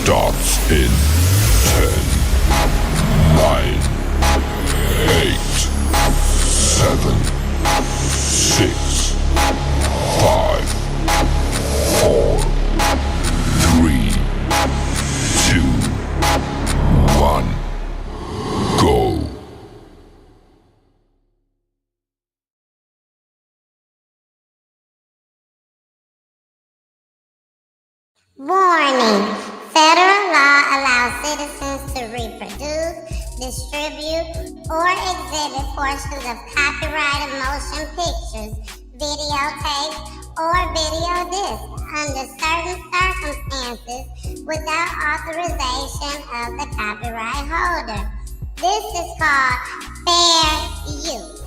starts in 10, 9, 8, 7, 6, 5, 4, 3, 2, 1, go. Warning. Federal law allows citizens to reproduce, distribute, or exhibit portions of copyrighted motion pictures, videotapes, or video discs under certain circumstances without authorization of the copyright holder. This is called fair use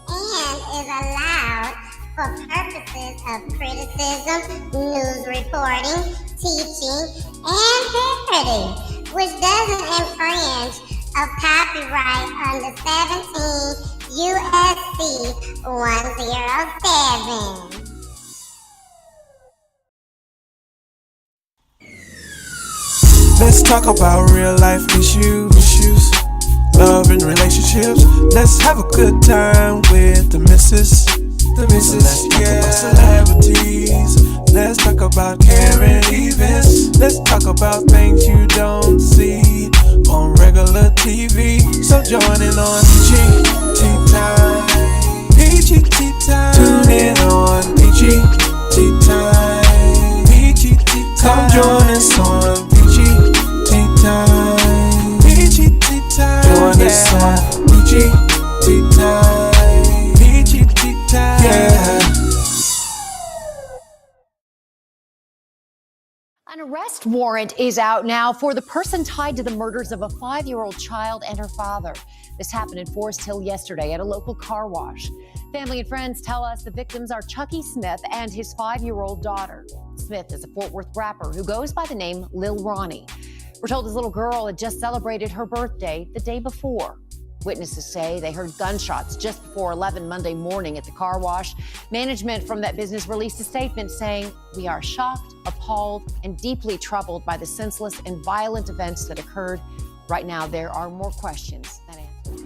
and is allowed for purposes of criticism, news reporting, teaching, and parody, which doesn't infringe of copyright under 17 U.S.C. 107. Let's talk about real life issues, love and relationships. Let's have a good time with the missus. Let's talk about celebrities. Let's talk about current events. Let's talk about things you don't see on regular TV. So join in on Peachy Time. Peachy Time. Tune in on Peachy Time. Peachy Time. Come join us on Peachy Time. Peachy Time. Join us on Peachy Time. Peachy Time. Yeah. An arrest warrant is out now for the person tied to the murders of a 5-year-old child and her father. This happened in Forest Hill yesterday at a local car wash. Family and friends tell us the victims are Chucky Smith and his 5-year-old daughter. Smith is a Fort Worth rapper who goes by the name Lil Ronnie. We're told his little girl had just celebrated her birthday the day before. Witnesses say they heard gunshots just before 11 Monday morning at the car wash. Management from that business released a statement saying, "We are shocked, appalled, and deeply troubled by the senseless and violent events that occurred. Right now, there are more questions than answers."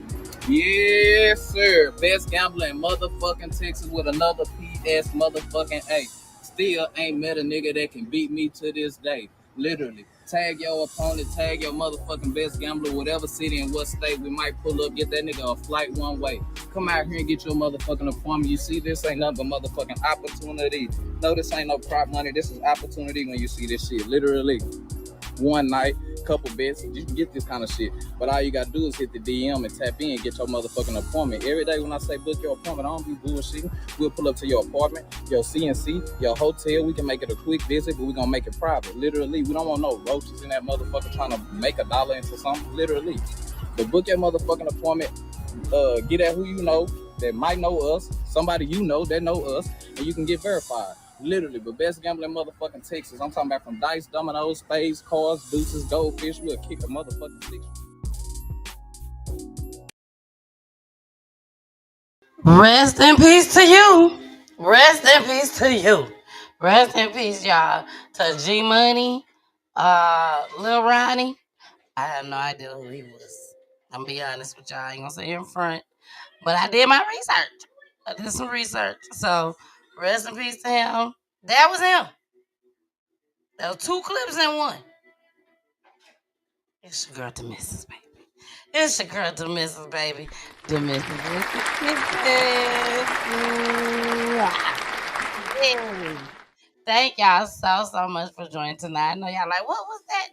Yes, sir. Best gambler in motherfucking Texas with another PS motherfucking A. Still ain't met a nigga that can beat me to this day. Literally. Tag your opponent, tag your motherfucking best gambler, whatever city and what state. We might pull up, get that nigga a flight one way. Come out here and get your motherfucking appointment. You see, this ain't nothing but motherfucking opportunity. No, this ain't no prop money. This is opportunity when you see this shit. Literally. One night, couple bets, you can get this kind of shit. But all you gotta do is hit the DM and tap in and get your motherfucking appointment. Every day when I say book your appointment, I don't be bullshitting. We'll pull up to your apartment, your CNC, your hotel. We can make it a quick visit, but we're gonna make it private. Literally, we don't want no roaches in that motherfucker trying to make $1 into something. Literally. But book your motherfucking appointment. Get at who you know that might know us, somebody you know that know us, and you can get verified. Literally, but best gambling motherfucking Texas. I'm talking about from dice, dominoes, spades, cards, deuces, goldfish. We'll kick a motherfucking six. Rest in peace to you. Rest in peace to you. Rest in peace, y'all. To G Money, Lil Ronnie. I have no idea who he was. I'm gonna be honest with y'all. I ain't gonna say in front. But I did my research. I did some research. So rest in peace to him. That was him. There was 2 clips in one. It's your girl, the Missus Baby. It's your girl, the Missus Baby. The Missus Baby. Thank y'all so much for joining tonight. I know y'all like, what was that?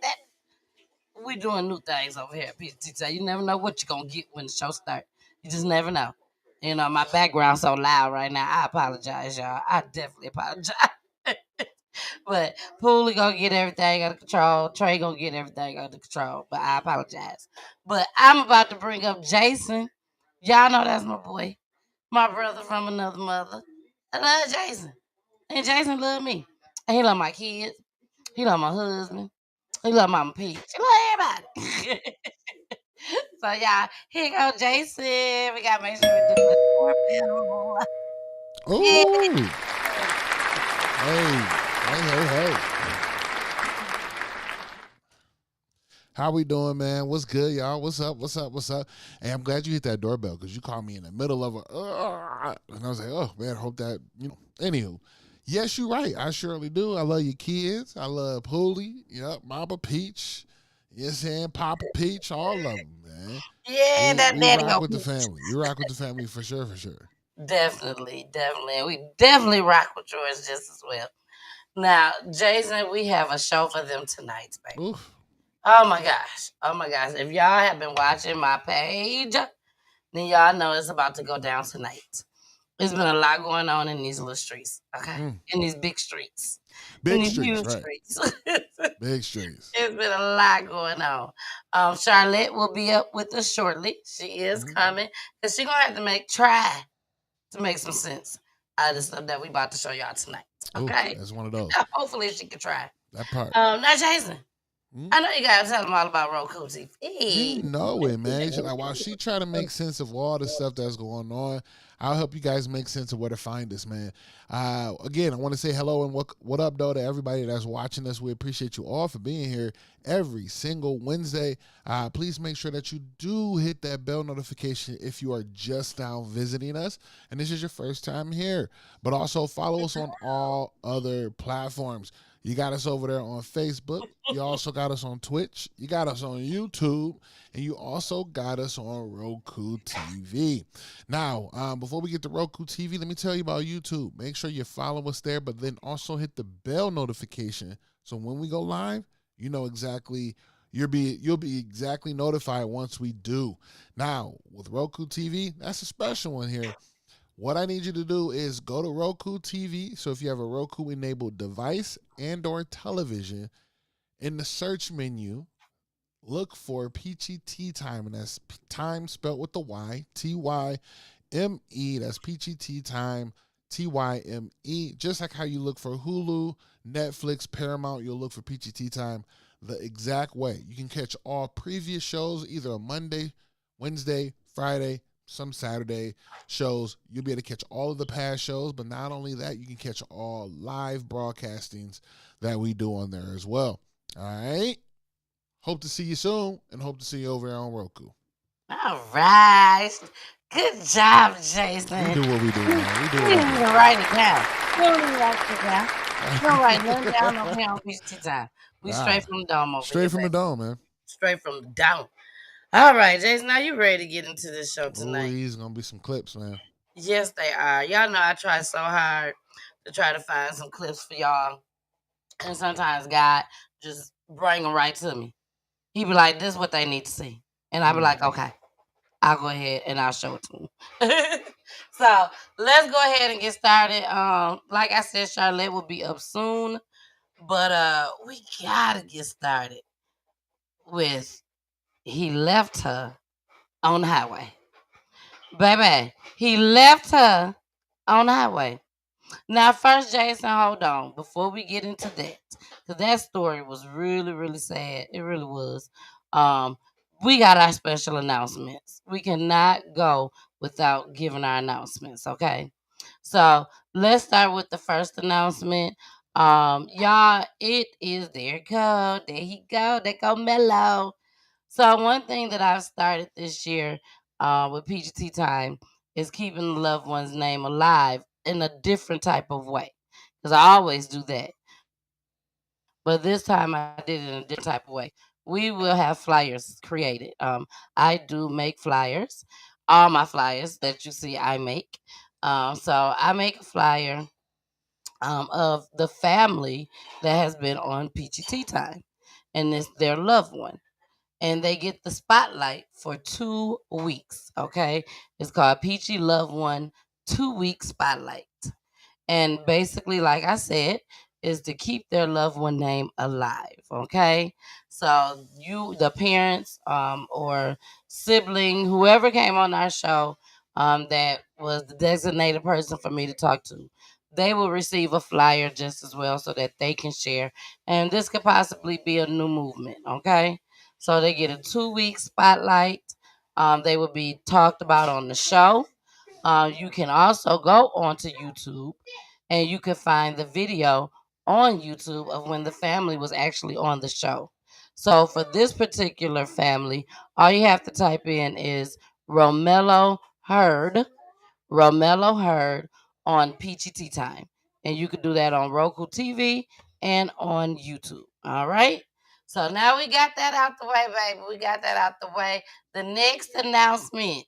We doing new things over here at Peachy Timeline. You never know what you're going to get when the show starts. You just never know. You know, my background's so loud right now. I apologize, y'all. I definitely apologize. But Pooley gonna get everything under control. Trey gonna get everything under control. But I apologize. But I'm about to bring up Jason. Y'all know that's my boy. My brother from another mother. I love Jason. And Jason love me. And he love my kids. He love my husband. He love Mama Peach. He love everybody. So y'all, here go Jason. We gotta make sure we do the Ooh. Hey. How we doing, man? What's good, y'all? What's up? What's up? What's up? Hey, I'm glad you hit that doorbell because you called me in the middle of and I was like, oh man, hope that Anywho, yes, you're right. I surely do. I love your kids. I love Poolie. Yep, Mama Peach. Yes, and Papa Peach. All of them, man. Yeah, that We daddy rock go with the peach. family. We rock with the family for sure, for sure. Definitely, definitely. And we definitely rock with yours just as well. Now, Jason, we have a show for them tonight, baby. Oof. Oh my gosh. Oh my gosh. If y'all have been watching my page, then y'all know it's about to go down tonight. There's been a lot going on in these little streets, okay? Mm. In these big streets. In Big these streets, huge right? streets. Big streets. It's been a lot going on. Charlotte will be up with us shortly. She is Mm-hmm. coming. Because she's going to have to try to make some sense out of the stuff that we about to show y'all tonight. Oh, Okay? that's one of those. Hopefully she can try. That part. Now, Jason, Mm-hmm. I know you got to tell them all about Roku You TV. know it, man. Like, while she try to make sense of all the stuff that's going on, I'll help you guys make sense of where to find us, man. Again, I want to say hello and what up, though, to everybody that's watching us. We appreciate you all for being here every single Wednesday. Please make sure that you do hit that bell notification if you are just now visiting us and this is your first time here. But also follow us on all other platforms. You got us over there on Facebook. You also got us on Twitch. You got us on YouTube. And you also got us on Roku TV. Now, before we get to Roku TV, let me tell you about YouTube. Make sure you follow us there, but then also hit the bell notification. So when we go live, you know exactly you'll be exactly notified once we do. Now, with Roku TV, that's a special one here. What I need you to do is go to Roku TV. So if you have a Roku enabled device and or television, in the search menu, look for Peachy Time, and that's time spelled with the Y, Tyme. That's Peachy Time, Tyme. Just like how you look for Hulu, Netflix, Paramount, you'll look for Peachy Time the exact way. You can catch all previous shows either on Monday, Wednesday, Friday, some Saturday shows. You'll be able to catch all of the past shows, but not only that, you can catch all live broadcastings that we do on there as well. All right. Hope to see you soon and hope to see you over there on Roku. All right. Good job, Jason. We do what we do, man. We do You what we didn't do. even write it down. You don't even write it down. You don't write nothing down over here on Peachy Time. We straight from the dome over Straight here. from the dome, man. Straight from the dome. All right, Jason, now you ready to get into this show Oh, tonight? these gonna be some clips, man. Yes, they are. Y'all know I try so hard to try to find some clips for y'all. And sometimes God just bring them right to me. He be like, this is what they need to see. And I be like, okay, I'll go ahead and I'll show it to them. So let's go ahead and get started. Like I said, Charlotte will be up soon. But we gotta get started with he left her on the highway. Baby, he left her on the highway. Now, first, Jason, hold on. Before we get into that, because that story was really, really sad. It really was. Um, we got our special announcements. We cannot go without giving our announcements, okay? So let's start with the first announcement. Y'all, it is there it go. There he go. There go Mellow. So one thing that I've started this year with PGT Time is keeping the loved one's name alive in a different type of way. Because I always do that. But this time I did it in a different type of way. We will have flyers created. I do make flyers. All my flyers that you see, I make. So I make a flyer of the family that has been on Peachy Tea Time, and it's their loved one, and they get the spotlight for 2 weeks. Okay, it's called Peachy Loved One 2 Week Spotlight. And basically, like I said, is to keep their loved one name alive. Okay, so you, the parents, or sibling, whoever came on our show, that was the designated person for me to talk to, they will receive a flyer just as well, so that they can share. And this could possibly be a new movement. Okay, so they get a 2 week spotlight. They will be talked about on the show. You can also go onto YouTube and you can find the video on YouTube of when the family was actually on the show. So for this particular family, all you have to type in is Romello Hurd on Peachy Tea Time. And you can do that on Roku TV and on YouTube. All right. So now we got that out the way, baby. We got that out the way. The next announcement.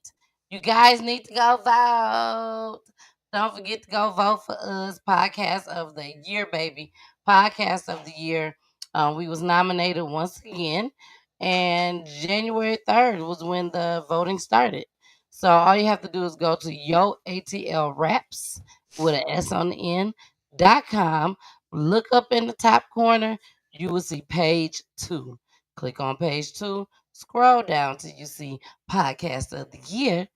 You guys need to go vote. Don't forget to go vote for us. Podcast of the year, baby. Podcast of the year. We was nominated once again. And January 3rd was when the voting started. So all you have to do is go to Yo ATL Raps with an S on the end.com. Look up in the top corner. You will see page 2. Click on page 2. Scroll down till you see Podcast of the Year.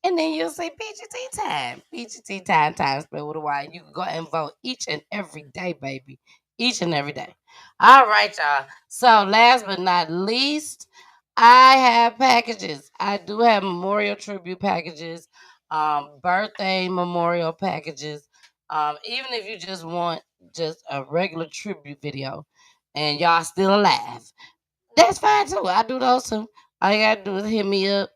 And then you'll see Peachy Tea Time. Peachy Tea Time, time spelled with a Y. You can go and vote each and every day, baby. Each and every day. All right, y'all. So last but not least, I have packages. I do have memorial tribute packages, birthday memorial packages. Even if you just want just a regular tribute video and y'all still alive, that's fine too. I do those too. All you gotta do is hit me up.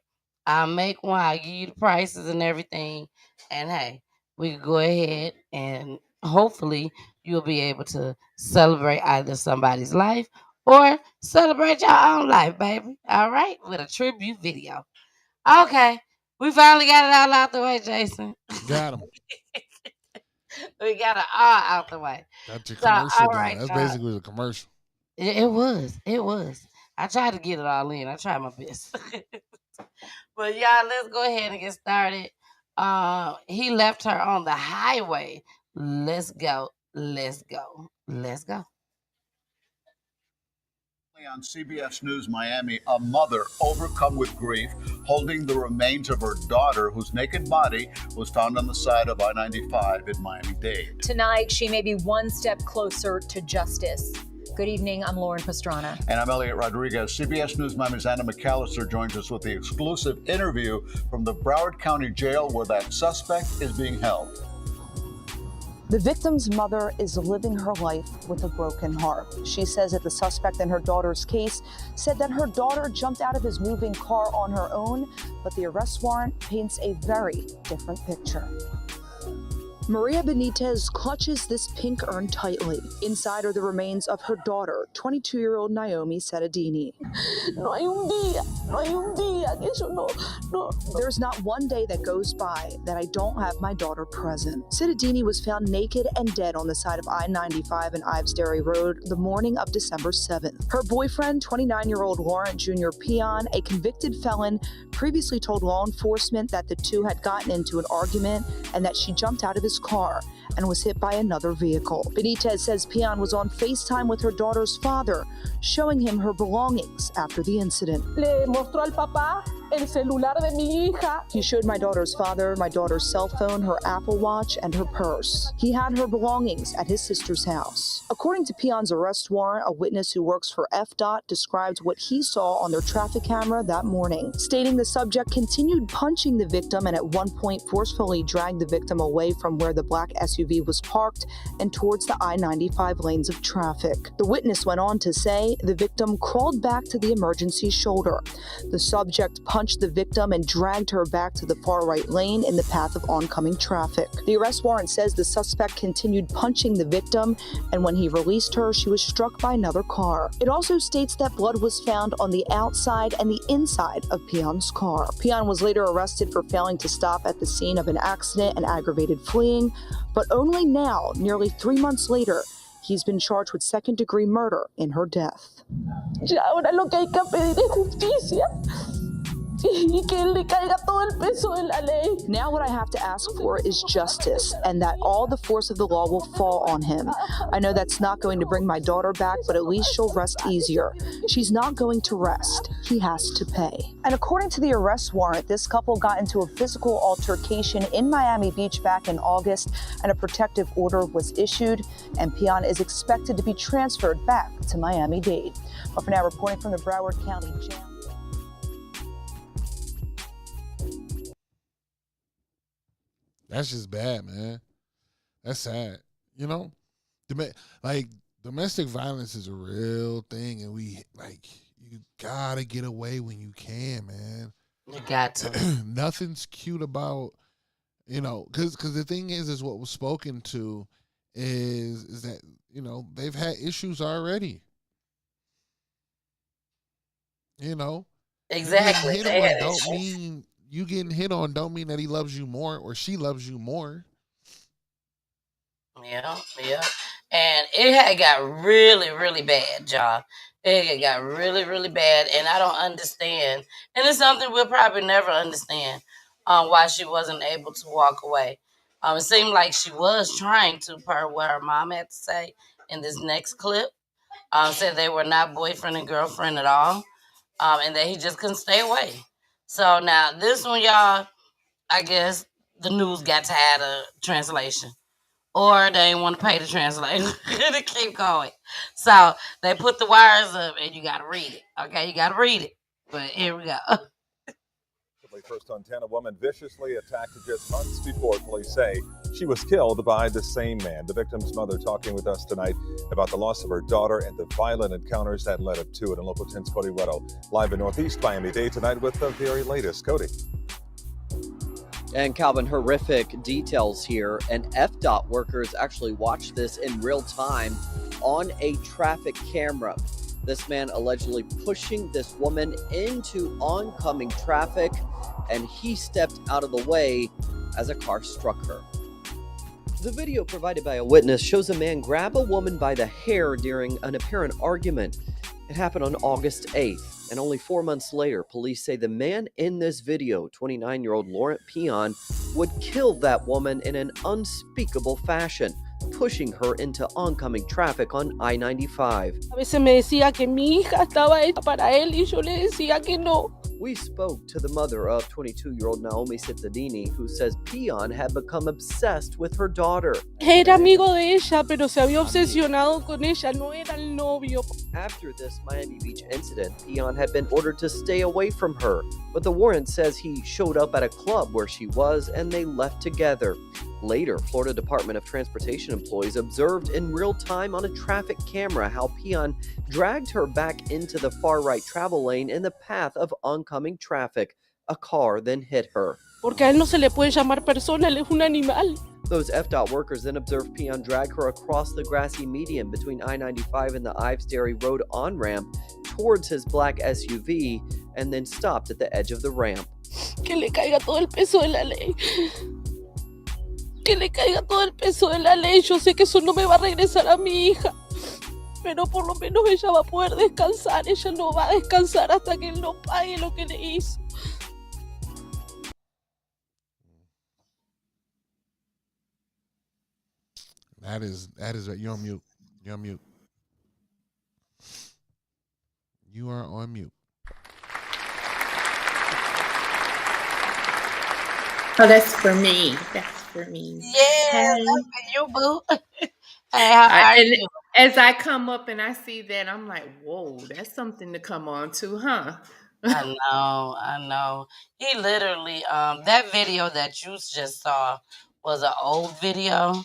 I'll make one. I'll give you the prices and everything. And hey, we can go ahead and hopefully you'll be able to celebrate either somebody's life or celebrate your own life, baby. All right, with a tribute video. Okay, we finally got it all out the way, Jason. Got him. We got it all out the way. That's your So, commercial all done. right, That's y'all. basically the commercial. It was. It was. I tried to get it all in. I tried my best. But y'all, let's go ahead and get started. He left her on the highway. Let's go. Let's go. Let's go. On CBS News Miami, a mother overcome with grief, holding the remains of her daughter, whose naked body was found on the side of I-95 in Miami-Dade. Tonight, she may be one step closer to justice. Good evening, I'm Lauren Pastrana. And I'm Elliot Rodriguez. CBS News Miami's Anna McAllister joins us with the exclusive interview from the Broward County Jail where that suspect is being held. The victim's mother is living her life with a broken heart. She says that the suspect in her daughter's case said that her daughter jumped out of his moving car on her own, but the arrest warrant paints a very different picture. Maria Benitez clutches this pink urn tightly. Inside are the remains of her daughter, 22-year-old Naomi Settadini. There's not one day that goes by that I don't have my daughter present. Settadini was found naked and dead on the side of I-95 and Ives Dairy Road the morning of December 7th. Her boyfriend, 29-year-old Laurent Jr. Peon, a convicted felon, previously told law enforcement that the two had gotten into an argument and that she jumped out of his car and was hit by another vehicle. Benitez says Peon was on FaceTime with her daughter's father, showing him her belongings after the incident. Le mostró al papá el celular de mi hija. He showed my daughter's father my daughter's cell phone, her Apple Watch, and her purse. He had her belongings at his sister's house. According to Peon's arrest warrant, a witness who works for FDOT described what he saw on their traffic camera that morning, stating the subject continued punching the victim and at one point forcefully dragged the victim away from where the black SUV was parked and towards the I-95 lanes of traffic. The witness went on to say the victim crawled back to the emergency shoulder. The subject punched the victim and dragged her back to the far right lane in the path of oncoming traffic. The arrest warrant says the suspect continued punching the victim, and when he released her, she was struck by another car. It also states that blood was found on the outside and the inside of Peon's car. Peon was later arrested for failing to stop at the scene of an accident and aggravated fleeing, but only now, nearly 3 months later, he's been charged with second-degree murder in her death. Ya ahora lo que hay que pedir es justicia. Y que le caiga todo el peso de la ley. Now what I have to ask for is justice, and that all the force of the law will fall on him. I know that's not going to bring my daughter back, but at least she'll rest easier. She's not going to rest. He has to pay. And according to the arrest warrant, this couple got into a physical altercation in Miami Beach back in August, and a protective order was issued, and Peon is expected to be transferred back to Miami-Dade. But for now, reporting from the Broward County Jail. That's just bad, man. That's sad. You know, like domestic violence is a real thing, and you gotta get away when you can, man. You got to. Nothing's cute about because the thing is what was spoken to is that they've had issues already. Exactly. They had issues. You getting hit on don't mean that he loves you more or she loves you more. Yeah, yeah. And it had got really, really bad, y'all. It had got really, really bad, and I don't understand. And it's something we'll probably never understand why she wasn't able to walk away. It seemed like she was trying to, per what her mom had to say in this next clip. Said they were not boyfriend and girlfriend at all, and that he just couldn't stay away. So now this one, y'all, I guess the news got tired of translation or they didn't want to pay the translator to keep going. So they put the wires up and you got to read it. Okay, you got to read it. But here we go. First on 10, a woman viciously attacked just months before police say she was killed by the same man. The victim's mother talking with us tonight about the loss of her daughter and the violent encounters that led up to it. And Local 10's Cody Weddle live in Northeast Miami-Dade tonight with the very latest. Cody. And Calvin, horrific details here. And FDOT workers actually watched this in real time on a traffic camera. This man allegedly pushing this woman into oncoming traffic, and he stepped out of the way as a car struck her. The video provided by a witness shows a man grab a woman by the hair during an apparent argument. It happened on August 8th, and only 4 months later, police say the man in this video, 29-year-old Laurent Peon, would kill that woman in an unspeakable fashion, pushing her into oncoming traffic on I-95. A veces me decía que mi hija estaba hecha para él y yo le decía que no. We spoke to the mother of 22-year-old Naomi Cittadini, who says Peon had become obsessed with her daughter. Era amigo de ella, pero se había obsesionado con ella, no era el novio. After this Miami Beach incident, Peon had been ordered to stay away from her, but the warrant says he showed up at a club where she was and they left together. Later, Florida Department of Transportation employees observed in real time on a traffic camera how Peon dragged her back into the far right travel lane in the path of oncoming traffic. A car then hit her. Porque a él no se le puede llamar persona, él es un animal. Those FDOT workers then observed Peon drag her across the grassy median between I-95 and the Ives Dairy Road on-ramp towards his black SUV and then stopped at the edge of the ramp. Que le caiga todo el peso de la ley. Que le caiga todo el peso de la ley. Yo sé que eso no me va a regresar a mi hija, pero por lo menos ella va a poder descansar. Ella no va a descansar hasta que él no pague lo que le hizo. That is you're on mute. You're on mute. You are on mute. Oh, that's for me. That's for me. Yeah, Hey. that's for you, boo. Hey, how are And you? as I come up and I see that, I'm like, whoa, that's something to come on to, huh? I know. He literally, that video that you just saw was an old video,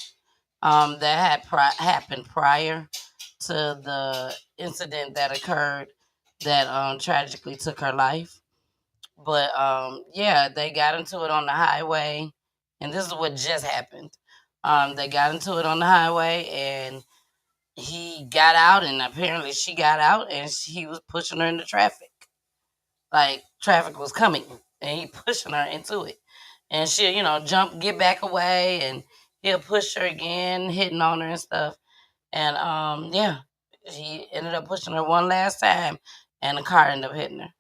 that had happened prior to the incident that occurred that tragically took her life. But yeah, they got into it on the highway, and this is what just happened. They got into it on the highway, and he got out, and apparently she got out, and he was pushing her into traffic. Like traffic was coming, and he pushing her into it, and she, jump, get back away, and he'll push her again, hitting on her and stuff. And yeah, he ended up pushing her one last time, and the car ended up hitting her,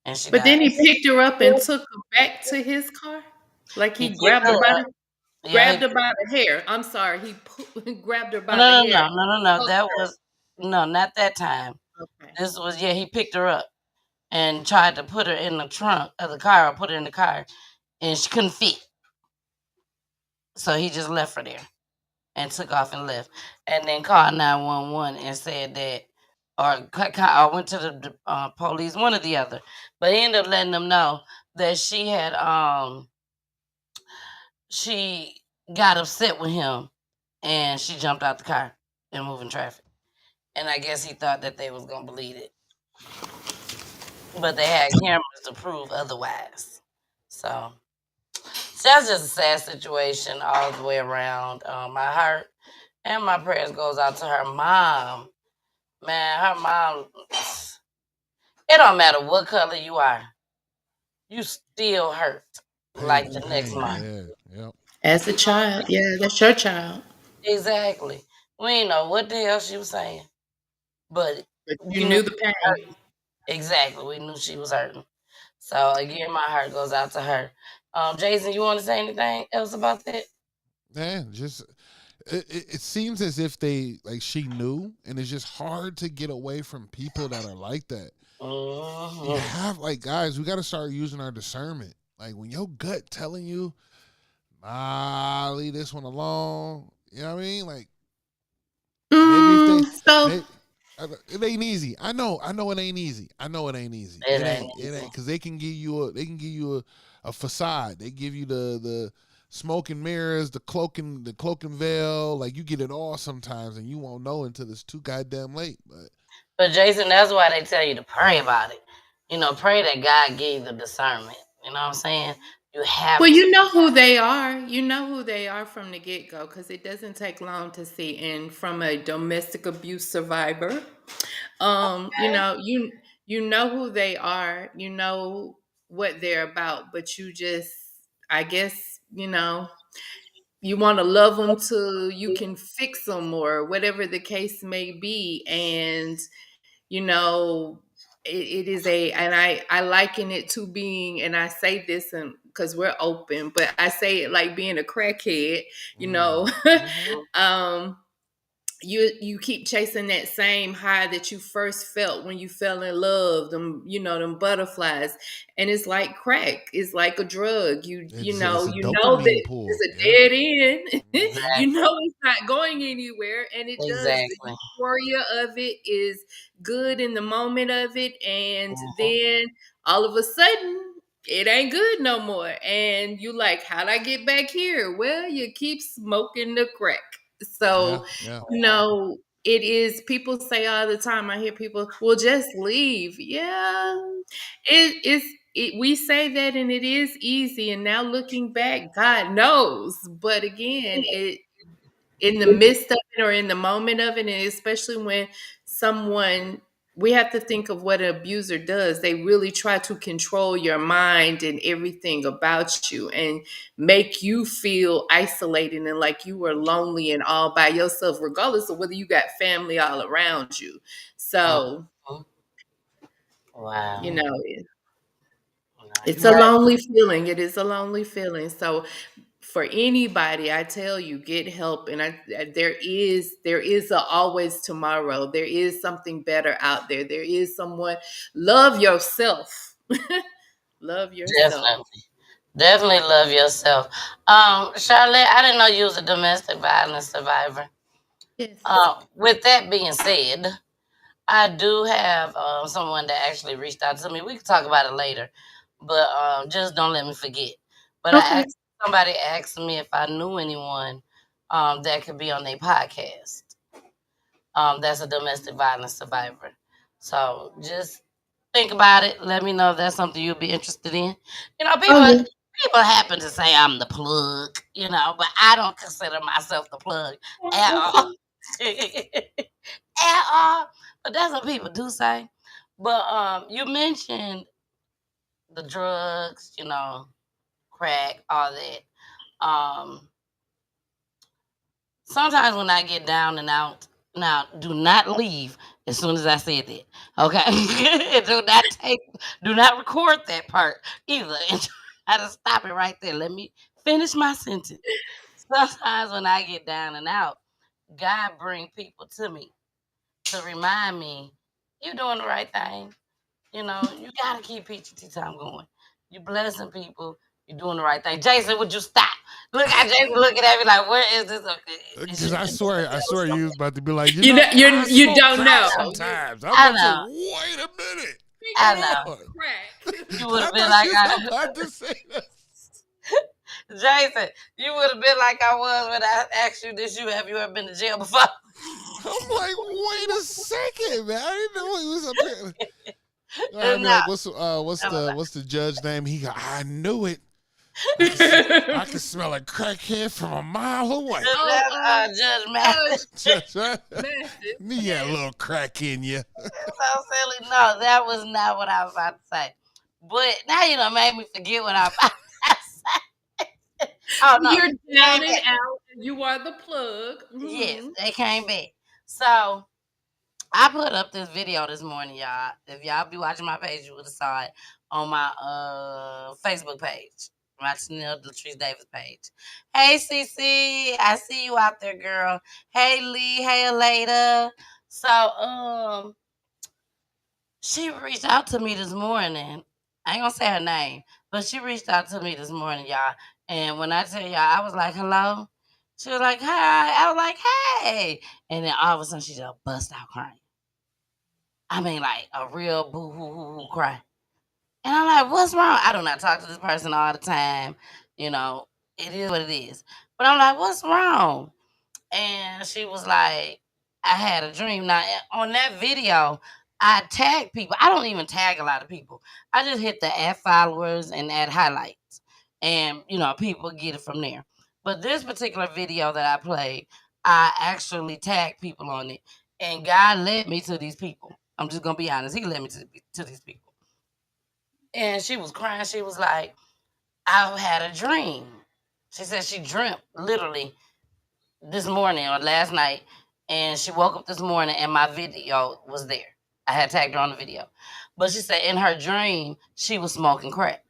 and she But died. then he picked her up and took her back to his car? Like He he picked grabbed her her by up. the Yeah, grabbed her by the hair. I'm sorry, he grabbed her no, by no, the no, hair. no, no, no. Choked That her. was no, not that time. Okay. This was he picked her up and tried to put her in the trunk of the car, or put her in the car, and she couldn't fit. So he just left her there and took off and left, and then called 911 and said that, or went to the police, one or the other. But he ended up letting them know that she got upset with him, and she jumped out the car and moving traffic. and I guess he thought that they was gonna believe it, but they had cameras to prove otherwise. So that's just a sad situation all the way around. My heart and my prayers goes out to her mom. Man, her mom. It don't matter what color you are, you still hurt like the next month. Yep. As a child, yeah, that's your child. Exactly. We ain't know what the hell she was saying, but But we you knew knew she the was pain. hurting. Exactly, we knew she was hurting. So again, my heart goes out to her. Jason, you want to say anything else about that? Man, just it seems as if they like she knew, and it's just hard to get away from people that are like that. You have like guys, we got to start using our discernment. Like when your gut telling you, nah, leave this one alone. You know what I mean? Like maybe if it ain't easy. I know it ain't easy. I know it ain't easy. It It ain't ain't. It easy. ain't because they can give you a facade. They give you the smoke and mirrors, the cloak and veil. Like you get it all sometimes, and you won't know until it's too goddamn late. But Jason, that's why they tell you to pray about it. You know, pray that God gave you the discernment. You know what I'm saying? You have Well, to. you know who they are. You know who they are from the get go because it doesn't take long to see. And from a domestic abuse survivor, you Okay. know, you know who they are. You know what they're about, but you just, I guess, you want to love them till you can fix them or whatever the case may be, and you know it is and I liken it to being, and I say this and because we're open, but I say it like being a crackhead, you know. um you keep chasing that same high that you first felt when you fell in love, them butterflies, and it's like crack, it's like a drug. It's a You know that dopamine it's pool. a Yep. dead end. You Exactly. know it's not going anywhere, and it does. The Exactly. euphoria of it is good in the moment of it, and Mhm. then all of a sudden it ain't good no more, and you like, how'd I get back here? Well, you keep smoking the crack. Yeah. So, Yeah. it is, people say all the time, I hear people, well, just leave. Yeah. We say that and it is easy. And now looking back, God knows. But again, in the midst of it or in the moment of it, and especially when someone, we have to think of what an abuser does. They really try to control your mind and everything about you and make you feel isolated and like you were lonely and all by yourself, regardless of whether you got family all around you. So, Mhm. Wow. you know, it's You're a right. lonely feeling. It is a lonely feeling. So for anybody, I tell you, get help. And there is a always tomorrow. There is something better out there. There is someone. Love yourself. Love yourself. Definitely. Definitely love yourself. Charlotte, I didn't know you was a domestic violence survivor. Yes. With that being said, I do have someone that actually reached out to me. We can talk about it later, but just don't let me forget. But Okay. somebody asked me if I knew anyone that could be on their podcast. That's a domestic violence survivor. So just think about it. Let me know if that's something you'd be interested in. You know, Oh yeah. people happen to say I'm the plug, you know, but I don't consider myself the plug at all. At all. But that's what people do say. But you mentioned the drugs, you know, crack, all that. Sometimes when I get down and out, now do not leave as soon as I said that. Okay. Do not record that part either. And try to stop it right there. Let me finish my sentence. Sometimes when I get down and out, God bring people to me to remind me you're doing the right thing. You know, you gotta keep Peachy Tea Time going. You blessing people. You're doing the right thing. Jason, would you stop? Look at Jason looking at me like, where is this? Because I swear you was about to be like, You smoke don't crack know. sometimes. I'm I about to say, know. wait a minute. I Hold know. on. Crack. You would I have been thought like, you was about to say that. Jason, you would have been like I was when I asked you this. Have you ever been to jail before? I'm like, wait a second, man. I didn't know he was up here. I'd be No. like, what's the judge name? He go, I knew it. I can smell a crackhead from a mile away. Judge Mathis. Judge, me a little crack in you. So silly. No, that was not what I was about to say. But now you done made me forget what I was about to say. Oh no, You're down and out. You are the plug. Yes, they came back. So I put up this video this morning, y'all. If y'all be watching my page, you would have saw it on my Facebook page, my Chanel Latrice Davis page. Hey, CC, I see you out there, girl. Hey, Lee. Hey, Aleda. So, she reached out to me this morning. I ain't gonna say her name, but she reached out to me this morning, y'all. And when I tell y'all, I was like, hello. She was like, hi. I was like, hey. And then all of a sudden, she just bust out crying. I mean, like a real boo hoo hoo hoo cry. And I'm like, what's wrong? I do not talk to this person all the time. You know, it is what it is. But I'm like, what's wrong? And she was like, I had a dream. Now, on that video, I tag people. I don't even tag a lot of people. I just hit the add followers and add highlights. And, people get it from there. But this particular video that I played, I actually tagged people on it. And God led me to these people. I'm just going to be honest. He led me to these people. And she was crying. She was like, I had a dream. She said she dreamt literally this morning or last night, and she woke up this morning and my video was there. I had tagged her on the video. But she said in her dream, she was smoking crack.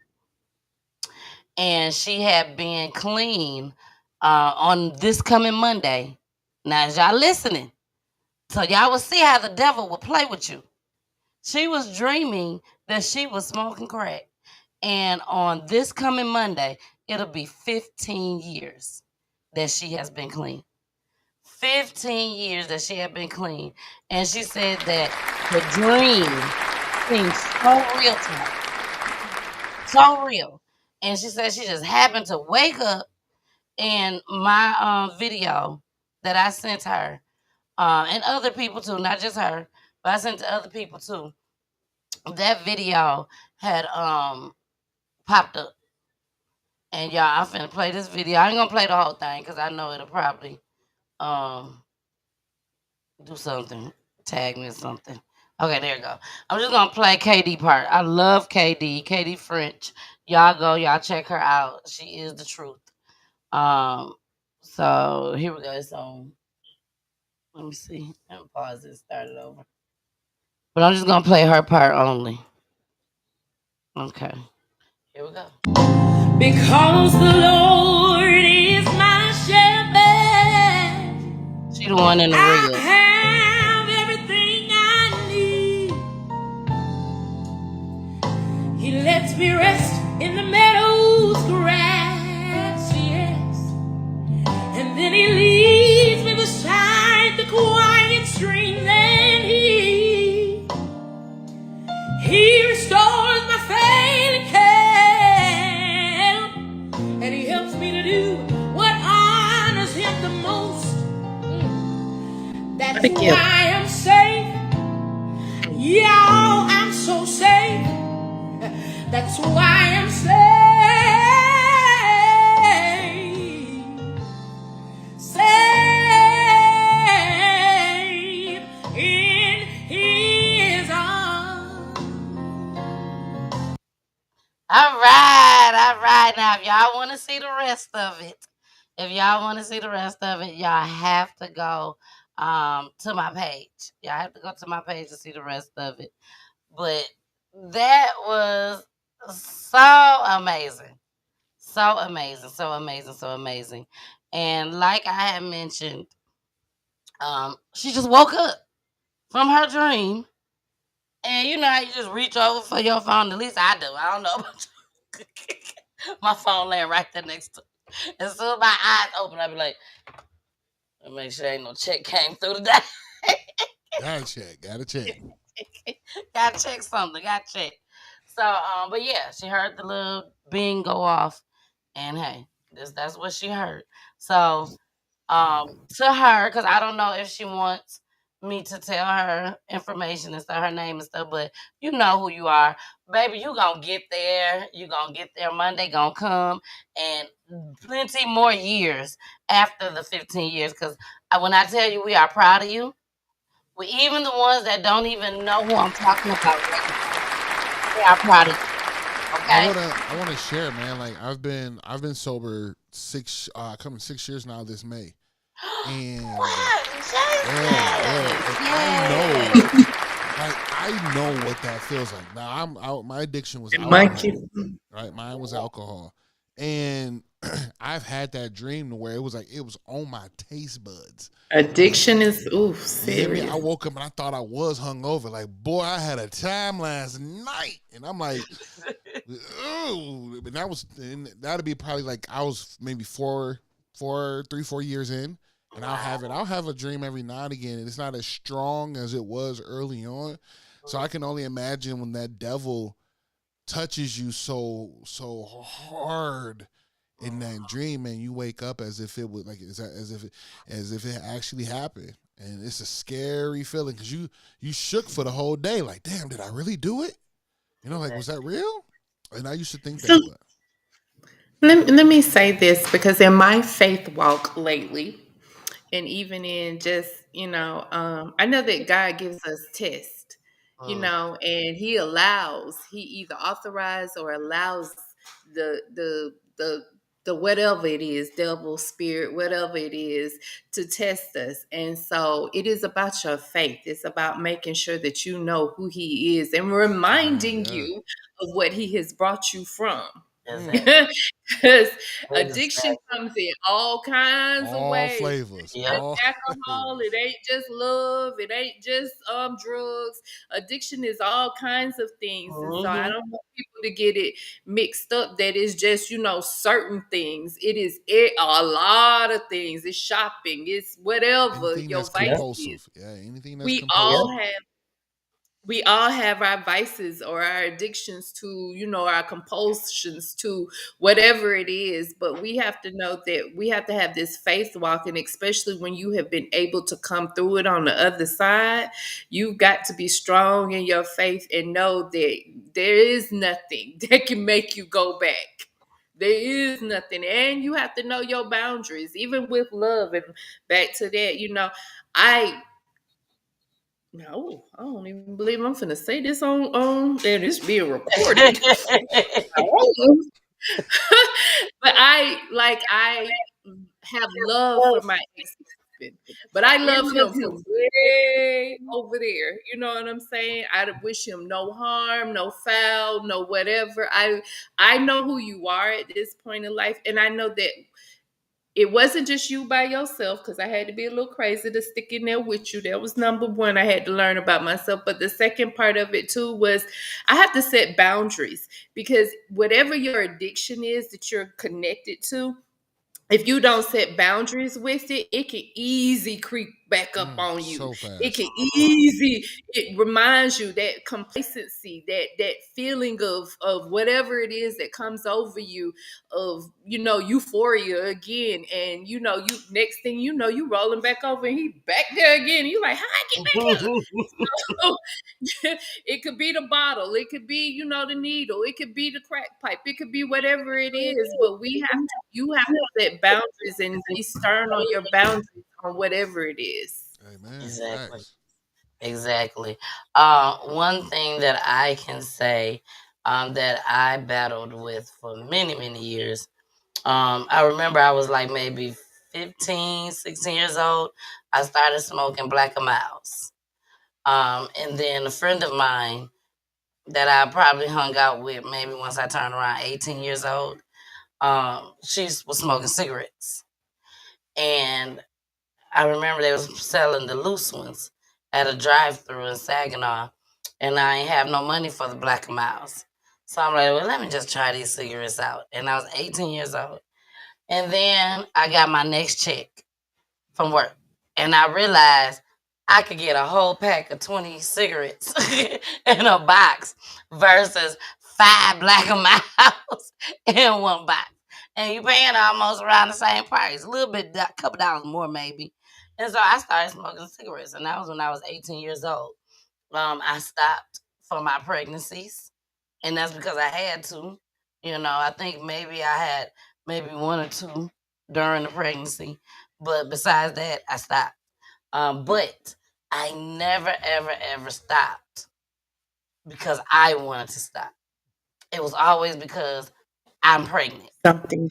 And she had been clean on this coming Monday. Now, as y'all listening, so y'all will see how the devil will play with you. She was dreaming that she was smoking crack. And on this coming Monday, it'll be 15 years that she has been clean. 15 years that she had been clean. And she said that the dream seemed so real to her. So real. And she said she just happened to wake up and my video that I sent her, and other people too, not just her, but I sent to other people too. That video had popped up. And y'all, I'm finna play this video. I ain't gonna play the whole thing because I know it'll probably do something. Tag me or something. Okay, there you go. I'm just gonna play KD part. I love KD. KD French. Y'all check her out. She is the truth. So here we go. It's on. Let me see. Let me pause it. Start it over. But I'm just gonna play her part only. Okay. Here we go. Because the Lord is my shepherd. She the one in the I reel. have everything I need. He lets me rest in the meadow's grass, yes. And then he leads me beside the quiet stream. Then he restores my failing health. And he helps me to do what honors him the most. That's why I'm safe. Yeah, I'm so safe. That's why I'm safe. Safe in his arms. All right. Now, if y'all want to see the rest of it, y'all have to go to my page. Y'all have to go to my page to see the rest of it. But that was so amazing. So amazing. So amazing. So amazing. And like I had mentioned, she just woke up from her dream. And you know how you just reach over for your phone? At least I do. I don't know about you. My phone laying right there next to it. As soon as my eyes open, I be like, make sure ain't no check came through today. Gotta check. Gotta check something. Gotta check. So, but yeah, she heard the little bing go off. And hey, That's what she heard. So to her, because I don't know if she wants me to tell her information and stuff, her name and stuff, but you know who you are. Baby, you gonna get there. You gonna get there. Monday gonna come, and plenty more years after the 15 years. Because when I tell you we are proud of you, we even the ones that don't even know who I'm talking about right now, we are proud of you. Okay? I wanna share, man. Like I've been sober coming 6 years now this May. And I know, like I know what that feels like. Now I'm out. My addiction was alcohol, right? Mine was alcohol, and I've had that dream to where it was on my taste buds. Addiction is You hear me? serious. I woke up and I thought I was hungover. Like, boy, I had a time last night, and I'm like, oh, but that'd be probably like I was maybe 4 years in, and I'll have a dream every now and again, and it's not as strong as it was early on. So I can only imagine when that devil touches you so hard in that dream, and you wake up as if it would as if it actually happened, and it's a scary feeling because you shook for the whole day, like, damn, did I really do it? Like, was that real? And I used to think So that, but let me say this because in my faith walk lately, and even in just I know that God gives us tests, and he either authorizes or allows the whatever it is, devil, spirit, whatever it is, to test us. And so it is about your faith. It's about making sure that you know who he is and reminding you of what he has brought you from. Because addiction comes in all kinds of all ways. flavors, Just all alcohol, it flavors. ain't just love, it ain't just drugs. Addiction is all kinds of things. And so I don't want people to get it mixed up that it's just, certain things. It is a lot of things. It's shopping, it's whatever Anything your that's vice is. compulsive, anything that's We all compulsive. have we all have our vices or our addictions to, our compulsions to whatever it is. But we have to know that we have to have this faith walk. And especially when you have been able to come through it on the other side, you've got to be strong in your faith and know that there is nothing that can make you go back. There is nothing. And you have to know your boundaries, even with love. And back to that, no, I don't even believe I'm finna say this on and it's being recorded. But I have love for my ex-husband, but I love him from way over there. You know what I'm saying? I wish him no harm, no foul, no whatever. I know who you are at this point in life, and I know that it wasn't just you by yourself, because I had to be a little crazy to stick in there with you. That was number one. I had to learn about myself. But the second part of it too was I have to set boundaries, because whatever your addiction is that you're connected to, if you don't set boundaries with it, it can easy creep back up on you. So It can fast. it reminds you that complacency, that feeling of whatever it is that comes over you, of euphoria again. And you next thing you know, you rolling back over and he back there again. You like, how I get back here? So, it could be the bottle, it could be the needle, it could be the crack pipe, it could be whatever it is. But you have to set boundaries and be stern on your boundaries on whatever it is. Amen. Exactly. Facts. Exactly. One thing that I can say that I battled with for many, many years. I remember I was like maybe 15, 16 years old. I started smoking Black Miles. And then a friend of mine that I probably hung out with maybe once I turned around 18 years old, she was smoking cigarettes. And I remember they was selling the loose ones at a drive-through in Saginaw, and I ain't have no money for the Black Miles. So I'm like, well, let me just try these cigarettes out. And I was 18 years old. And then I got my next check from work, and I realized I could get a whole pack of 20 cigarettes in a box versus 5 Black Miles in one box. and you paying almost around the same price, a little bit, a couple dollars more maybe. And so I started smoking cigarettes, and that was when I was 18 years old. I stopped for my pregnancies, and that's because I had to. I think maybe I had maybe one or two during the pregnancy, but besides that, I stopped. But I never, ever, ever stopped because I wanted to stop. It was always because I'm pregnant. Something.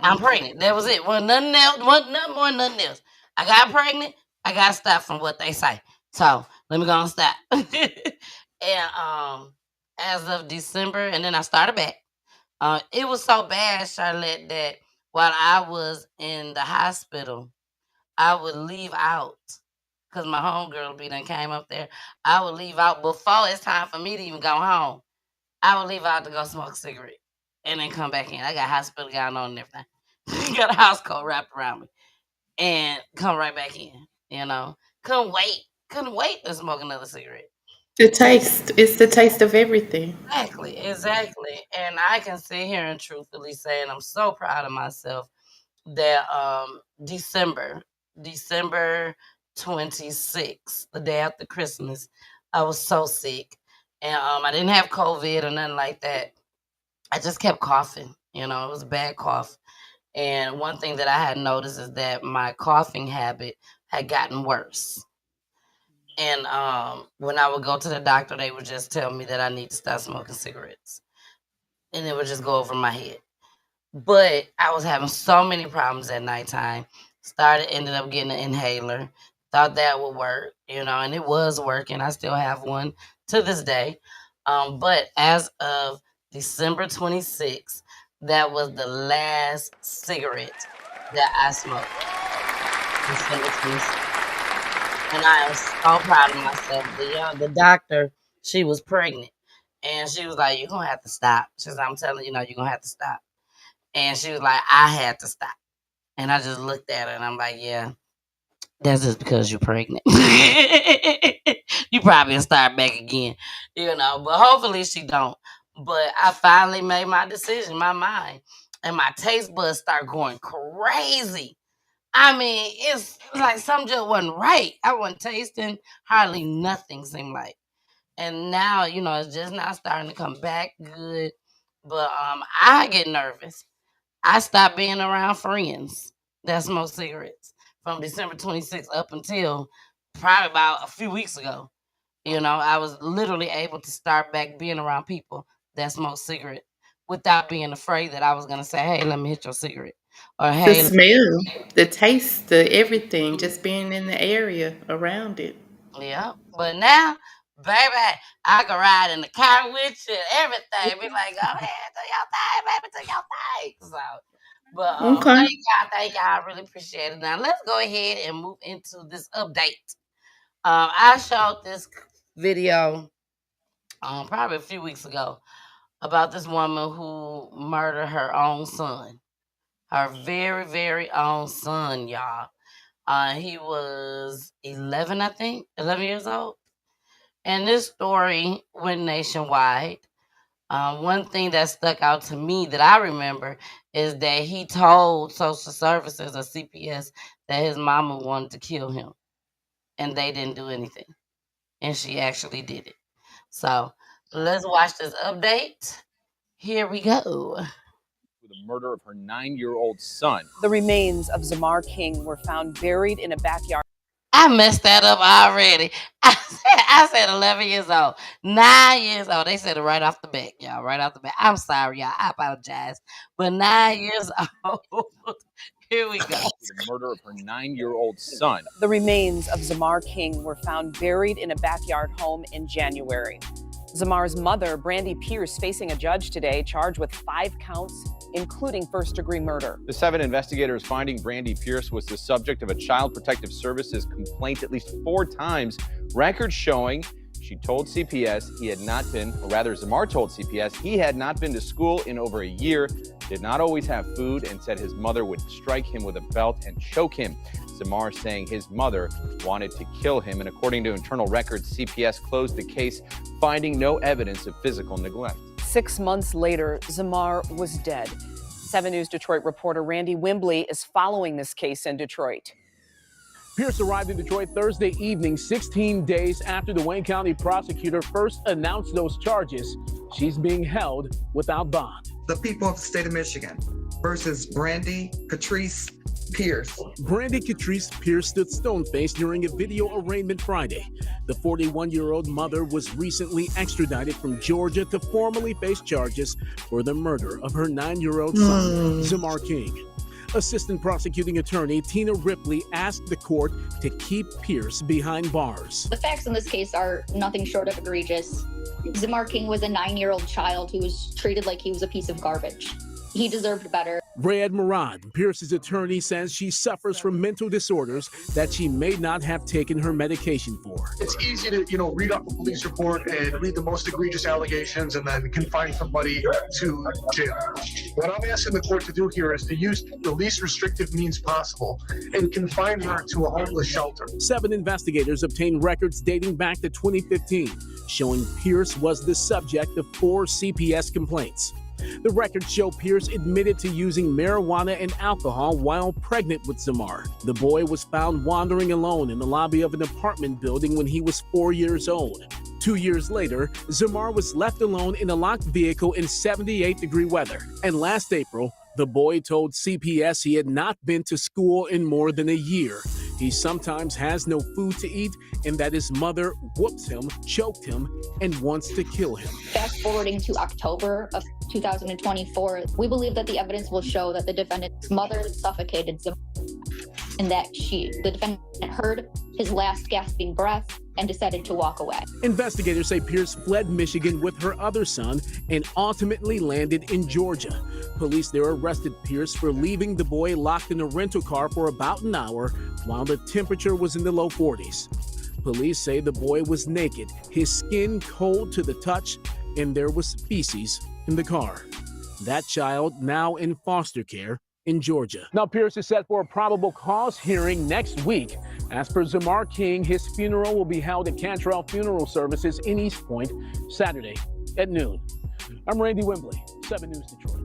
I'm pregnant. That was it. Wasn't nothing else. Wasn't nothing more, nothing else. I got pregnant. I got to stop from what they say. So let me go and stop. And as of December, and then I started back. It was so bad, Charlotte, that while I was in the hospital, I would leave out because my homegirl be done came up there. I would leave out before it's time for me to even go home. I would leave out to go smoke a cigarette and then come back in. I got hospital gown on and everything. Got a house coat wrapped around me and come right back in. Couldn't wait. Couldn't wait to smoke another cigarette. The taste. It's the taste of everything. Exactly. And I can sit here and truthfully say, and I'm so proud of myself that December 26th, the day after Christmas, I was so sick. And I didn't have COVID or nothing like that. I just kept coughing. It was a bad cough. And one thing that I had noticed is that my coughing habit had gotten worse. And when I would go to the doctor, they would just tell me that I need to stop smoking cigarettes. And it would just go over my head. But I was having so many problems at nighttime. Ended up getting an inhaler. Thought that would work, and it was working. I still have one to this day. But as of December 26th, that was the last cigarette that I smoked. December 26th. And I am so proud of myself. The doctor, she was pregnant. And she was like, "You're going to have to stop." She said, "I'm telling you, you're going to have to stop." And she was like, "I had to stop." And I just looked at her and I'm like, "Yeah, that's just because you're pregnant." You probably start back again, but hopefully she don't. But I finally made my decision, my mind, and my taste buds start going crazy. I mean, it's like something just wasn't right. I wasn't tasting hardly nothing, seemed like. And now, it's just now starting to come back good. But I get nervous. I stopped being around friends that smoke cigarettes from December 26th up until probably about a few weeks ago. I was literally able to start back being around people that smoke cigarettes without being afraid that I was going to say, "Hey, let me hit your cigarette." Or, The "Hey, smell, the taste, the everything, just being in the area around it. yeah." But now, baby, I can ride in the car with you and everything. Be like, "Go ahead, do your thing, baby, do your thing." So, but Okay. thank y'all. I really appreciate it. Now let's go ahead and move into this update. I showed this video probably a few weeks ago about this woman who murdered her own son, her very, very own son, y'all. He was 11, I think, 11 years old. And this story went nationwide. One thing that stuck out to me that I remember is that he told social services or CPS that his mama wanted to kill him, and they didn't do anything. And she actually did it. So let's watch this update. Here we go. With the murder of her 9-year-old son. The remains of Zamar King were found buried in a backyard. I messed that up already. I said 11 years old, 9 years old. They said it right off the bat, y'all. Right off the bat. I'm sorry, y'all. I apologize. But 9 years old. Here we go. With the murder of her 9-year-old son. The remains of Zamar King were found buried in a backyard home in January. Zamar's mother, Brandy Pierce, facing a judge today, charged with 5 counts, including first-degree murder. The 7 investigators finding Brandy Pierce was the subject of a Child Protective Services complaint at least 4 times. Records showing she told CPS he had not been, or rather Zamar told CPS he had not been to school in over a year, did not always have food, and said his mother would strike him with a belt and choke him. Zamar saying his mother wanted to kill him, and according to internal records, CPS closed the case, finding no evidence of physical neglect. 6 months later, Zamar was dead. 7 News Detroit reporter Randy Wembley is following this case in Detroit. Pierce arrived in Detroit Thursday evening, 16 days after the Wayne County prosecutor first announced those charges. She's being held without bond. The people of the state of Michigan versus Brandy Catrice Pierce. Brandy Catrice Pierce stood stone-faced during a video arraignment Friday. The 41-year-old mother was recently extradited from Georgia to formally face charges for the murder of her 9-year-old son, Zamar King. Assistant prosecuting attorney Tina Ripley asked the court to keep Pierce behind bars. The facts in this case are nothing short of egregious. Zamar King was a 9-year-old child who was treated like he was a piece of garbage. He deserved better. Rayad Murad, Pierce's attorney, says she suffers from mental disorders that she may not have taken her medication for. It's easy to, read up a police report and read the most egregious allegations and then confine somebody to jail. What I'm asking the court to do here is to use the least restrictive means possible and confine her to a homeless shelter. 7 investigators obtained records dating back to 2015, showing Pierce was the subject of 4 CPS complaints. The records show Pierce admitted to using marijuana and alcohol while pregnant with Zamar. The boy was found wandering alone in the lobby of an apartment building when he was 4 years old. 2 years later, Zamar was left alone in a locked vehicle in 78-degree weather. And last April, the boy told CPS he had not been to school in more than a year. He sometimes has no food to eat and that his mother whoops him, choked him, and wants to kill him. Fast forwarding to October of 2024, we believe that the evidence will show that the defendant's mother suffocated Zamar and that the defendant heard his last gasping breath and decided to walk away. Investigators say Pierce fled Michigan with her other son and ultimately landed in Georgia. Police there arrested Pierce for leaving the boy locked in a rental car for about an hour while the temperature was in the low 40s. Police say the boy was naked, his skin cold to the touch, and there was feces in the car. That child now in foster care in Georgia. Now, Pierce is set for a probable cause hearing next week. As for Zamar King, his funeral will be held at Cantrell Funeral Services in East Point Saturday at noon. I'm Randy Wembley, 7 News Detroit.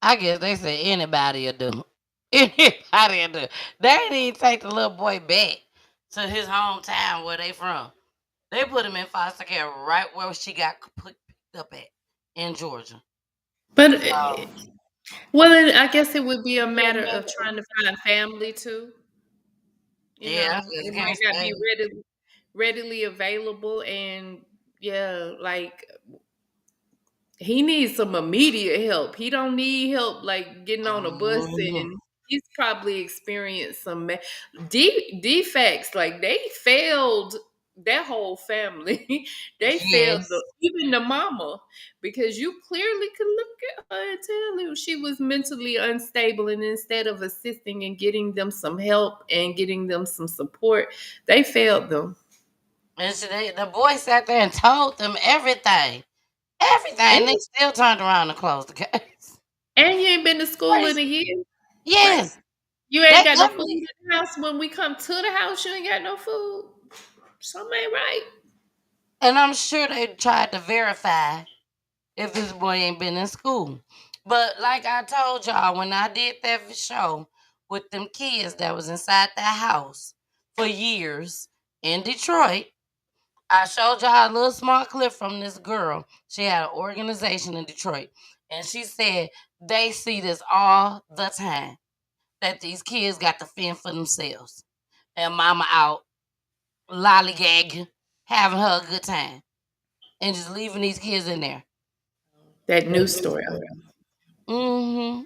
I guess they say anybody will do. Anybody will do. They didn't even take the little boy back to his hometown where they from. They put him in foster care right where she got picked up at in Georgia. But I guess it would be a matter of trying to find family too. You know, it might not be readily available, and like he needs some immediate help. He don't need help like getting on a bus, and he's probably experienced some defects. Like they failed that whole family. They failed even the mama, because you clearly could look at her and tell her she was mentally unstable, and instead of assisting and getting them some help and getting them some support, they failed them. And so the boy sat there and told them everything. And they still turned around and closed the case. And you ain't been to school in a year? Yes. You ain't got no food in the house. When we come to the house, you ain't got no food. Something ain't right. And I'm sure they tried to verify if this boy ain't been in school. But like I told y'all, when I did that show with them kids that was inside that house for years in Detroit, I showed y'all a little small clip from this girl. She had an organization in Detroit. And she said they see this all the time, that these kids got to fend for themselves. And mama out lollygagging, having her a good time, and just leaving these kids in there. That news story. That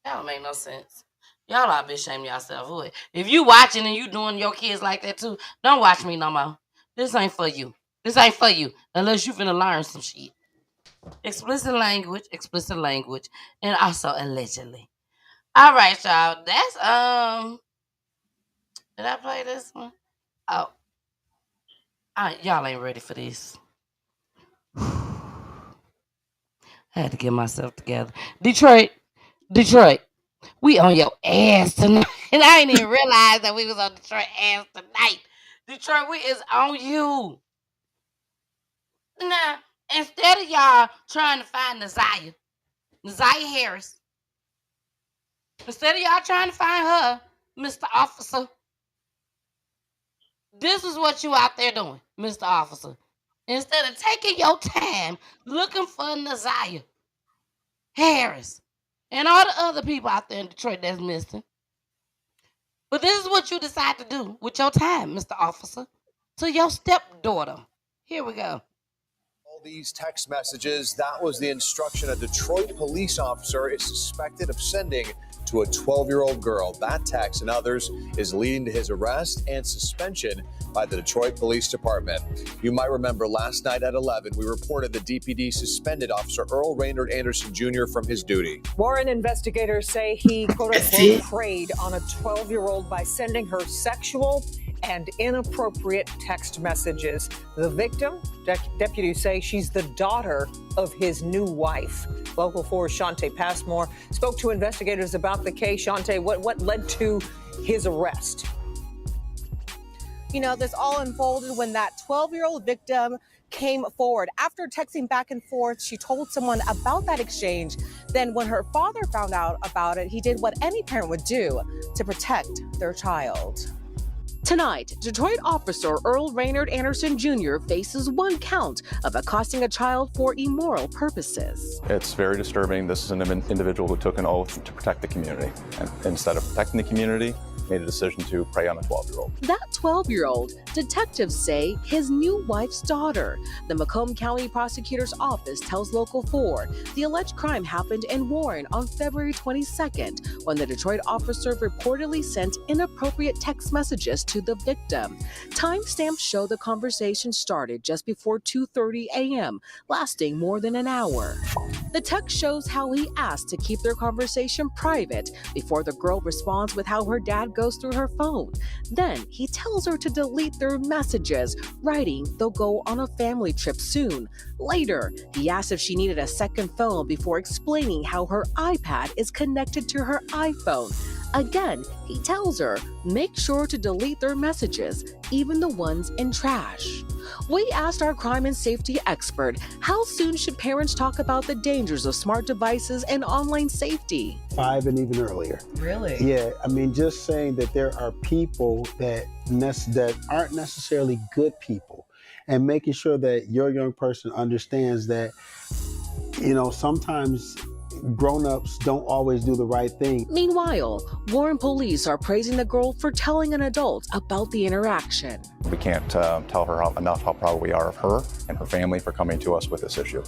don't make no sense. Y'all ought to be ashamed of yourself. If you watching and you doing your kids like that too, don't watch me no more. This ain't for you. This ain't for you unless you finna learn some shit. Explicit language, and also allegedly. All right, y'all. That's Did I play this one? Oh, y'all ain't ready for this. I had to get myself together. Detroit, we on your ass tonight. And I didn't even realize that we was on Detroit ass tonight. Detroit, we is on you. Nah, Instead of y'all trying to find Naziah Harris, instead of y'all trying to find her, Mr. Officer, this is what you out there doing, Mr. Officer. Instead of taking your time looking for Naziah Harris and all the other people out there in Detroit that's missing. But this is what you decide to do with your time, Mr. Officer, to your stepdaughter. Here we go. All these text messages, that was the instruction a Detroit police officer is suspected of sending to a 12-year-old girl. That text and others is leading to his arrest and suspension by the Detroit Police Department. You might remember last night at 11, we reported the DPD suspended Officer Earl Raynard Anderson Jr. from his duty. Warren investigators say he, quote unquote, preyed on a 12-year-old by sending her sexual and inappropriate text messages. The victim, deputies say she's the daughter of his new wife. Local 4's Shantae Passmore spoke to investigators about the case. Shantae, what led to his arrest? You know, this all unfolded when that 12-year-old victim came forward. After texting back and forth, she told someone about that exchange. Then when her father found out about it, he did what any parent would do to protect their child. Tonight, Detroit officer Earl Raynard Anderson Jr. faces one count of accosting a child for immoral purposes. It's very disturbing. This is an individual who took an oath to protect the community. And instead of protecting the community, made a decision to prey on a 12-year-old. That 12-year-old, detectives say his new wife's daughter. The Macomb County Prosecutor's Office tells Local 4 the alleged crime happened in Warren on February 22nd when the Detroit officer reportedly sent inappropriate text messages to the victim. Timestamps show the conversation started just before 2:30 a.m., lasting more than an hour. The text shows how he asked to keep their conversation private before the girl responds with how her dad goes through her phone. Then he tells her to delete their messages, writing they'll go on a family trip soon. Later, he asks if she needed a second phone before explaining how her iPad is connected to her iPhone. Again, he tells her, make sure to delete their messages, even the ones in trash. We asked our crime and safety expert, how soon should parents talk about the dangers of smart devices and online safety? 5 and even earlier. Really? Yeah, I mean, just saying that there are people that aren't necessarily good people, and making sure that your young person understands that, you know, sometimes grown-ups don't always do the right thing. Meanwhile, Warren police are praising the girl for telling an adult about the interaction. We can't tell her enough how proud we are of her and her family for coming to us with this issue.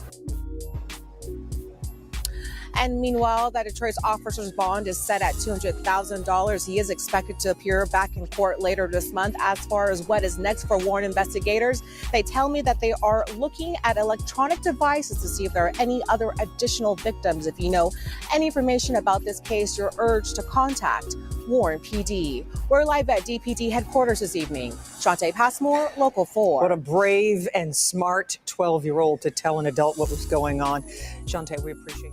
And meanwhile, that Detroit's officer's bond is set at $200,000. He is expected to appear back in court later this month. As far as what is next for Warren investigators, they tell me that they are looking at electronic devices to see if there are any other additional victims. If you know any information about this case, you're urged to contact Warren PD. We're live at DPD headquarters this evening. Shantae Passmore, Local 4. What a brave and smart 12-year-old to tell an adult what was going on. Shantae, we appreciate it.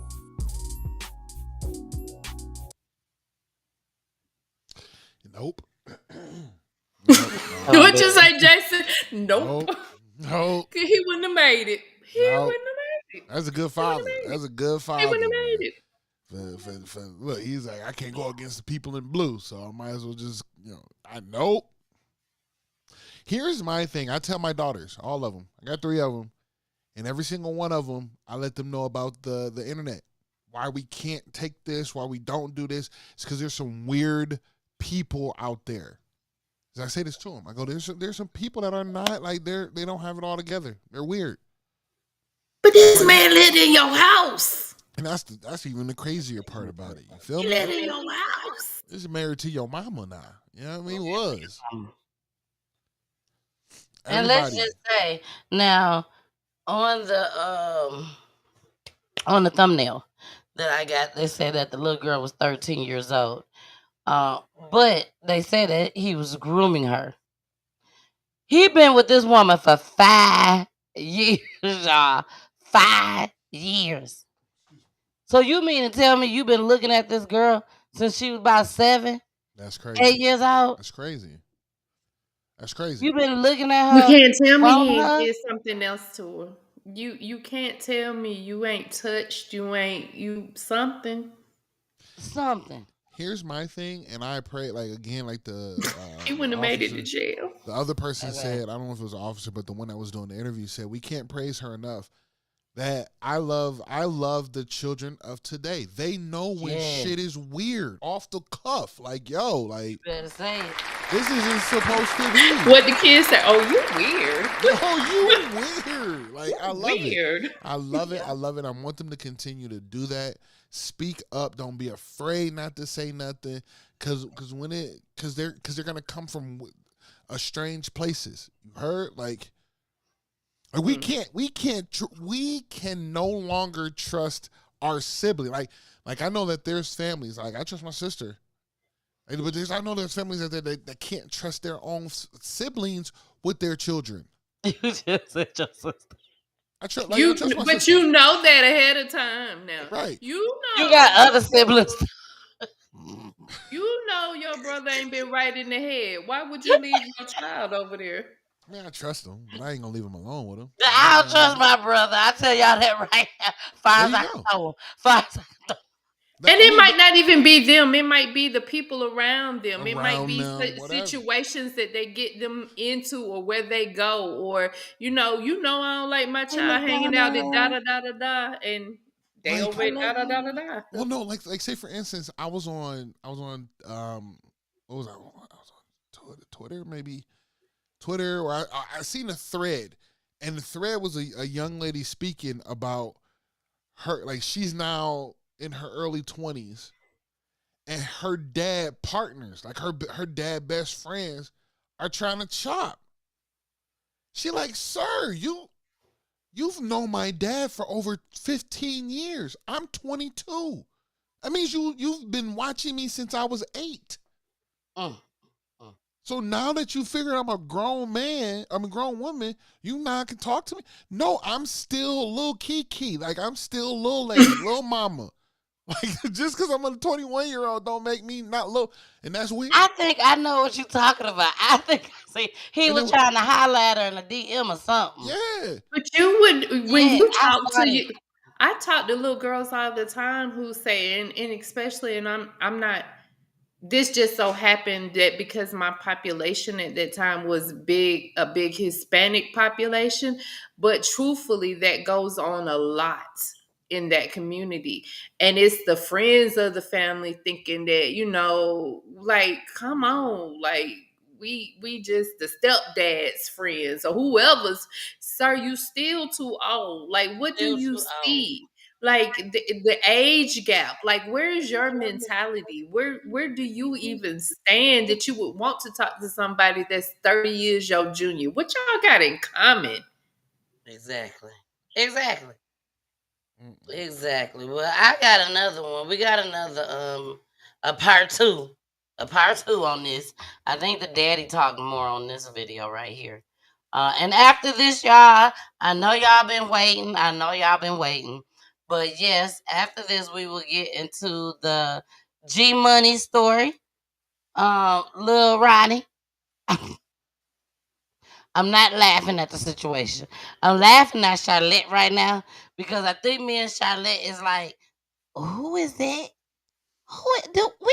Nope. What you say, Jason? Nope. Nope. He wouldn't have made it. He Nope. wouldn't have made it. That's a good father. That's a good father. He wouldn't have made it. Look, he's like, I can't go against the people in blue, so I might as well just, nope. Here's my thing. I tell my daughters, all of them. I got 3 of them, and every single one of them, I let them know about the internet. Why we can't take this, why we don't do this. It's because there's some weird people out there. As I say this to them, I go, there's some people that are not like they don't have it all together. They're weird. But this man lived in your house. And that's even the crazier part about it. You feel He me? lived in your house. This is married to your mama now. You know what I mean? Was. And let's just say now on the thumbnail that I got, they said that the little girl was 13 years old. But they said that he was grooming her. He been with this woman for 5 years, y'all. 5 years. So you mean to tell me you've been looking at this girl since she was about 7? That's crazy. 8 years old? That's crazy. That's crazy. You've been looking at her. You can't tell me he her? did something else to her. You can't tell me you ain't touched, you something. Something. Here's my thing, and I pray, like, again, like the He wouldn't have made it to officer, jail. the other person Okay. said, I don't know if it was an officer, but the one that was doing the interview said, we can't praise her enough. That I love the children of today. They know when Yes. shit is weird, off the cuff. Like, yo, like, Better say it. this isn't supposed to be. What the kids say? Oh, you weird. Oh, you weird. Like, I love Weird. it. I love it. I love it. I want them to continue to do that. Speak up. Don't be afraid not to say nothing. Cause they're gonna come from strange places. You heard? Like, we can no longer trust our sibling. Like I know that there's families. Like, I trust my sister. But I know there's families that can't trust their own siblings with their children. You just said your sister. I trust my But sister. you know that ahead of time now. Right. You know. You got other siblings. You know your brother ain't been right in the head. Why would you leave your child over there? I mean, I trust him, but I ain't gonna leave him alone with him. I don't trust my brother. I tell y'all that right now. Far as I know. And it might not even be them. It might be the people around them. It might Around be them, whatever. situations that they get them into, or where they go, or I don't like my child hanging out at da da da da da, and they Like, over at da da da da da. Well, no, like say for instance, I was on what was I on? I was on Twitter, maybe Twitter, or I seen a thread, and the thread was a young lady speaking about her, like, she's now in her early 20s, and her dad partners, like her dad best friends, are trying to chop. She like, sir, you've known my dad for over 15 years. I'm 22. That means you've been watching me since I was 8. So now that you figured I'm a grown man, I'm a grown woman, you now can talk to me? No, I'm still little Kiki. Like, I'm still little lady, little mama. Like, just because I'm a 21-year-old don't make me not little. And that's weird. I think I know what you're talking about. I think, see, he was trying to highlight her in a DM or something. Yeah. But you would, when Yeah, you I talk saw to it. you, I talk to little girls all the time who say, and especially, and I'm not. This just so happened that because my population at that time was a big Hispanic population, but truthfully, that goes on a lot in that community. And it's the friends of the family thinking that, like, come on, like, we just the stepdad's friends or whoever's, sir, you still too old. Like, what do Still you too see? Like the age gap, like, where's your mentality? Where do you even stand that you would want to talk to somebody that's 30 years your junior? What y'all got in common? Exactly. Well, I got another one. We got another a part two on this. I think the daddy talked more on this video right here. And after this, y'all, I know y'all been waiting. But yes, after this, we will get into the G Money story. Lil Ronnie. I'm not laughing at the situation. I'm laughing at Charlotte right now because I think me and Charlotte is like, who is that? We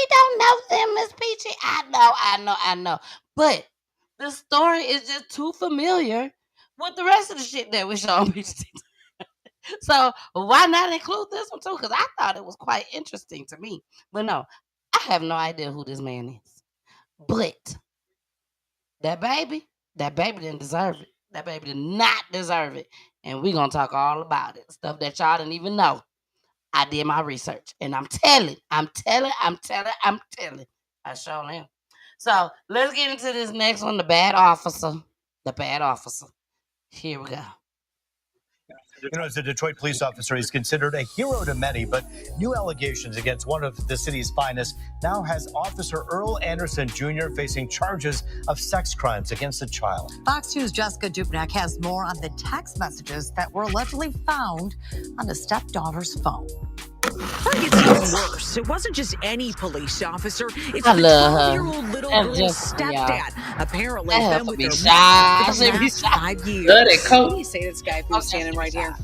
don't know them, Miss Peachy. I know. But the story is just too familiar with the rest of the shit that we show on Peachy. So why not include this one too? Because I thought it was quite interesting to me. But no, I have no idea who this man is. But that baby didn't deserve it. That baby did not deserve it. And we're going to talk all about it. Stuff that y'all didn't even know. I did my research. And I'm telling. I sure am. So let's get into this next one. The bad officer. Here we go. As a Detroit police officer, he's considered a hero to many, but new allegations against one of the city's finest now has Officer Earl Anderson Jr. facing charges of sex crimes against a child. Fox 2's Jessica Dupnack has more on the text messages that were allegedly found on the stepdaughter's phone. But it gets even worse. It wasn't just any police officer. It's I the love her. 12-year-old little And girl's Jessica, y'all. stepdad. Apparently That has heifer been with be their shy. mom for the She be last shy. 5 years. Love that coat. What do you say to this guy who's standing right here?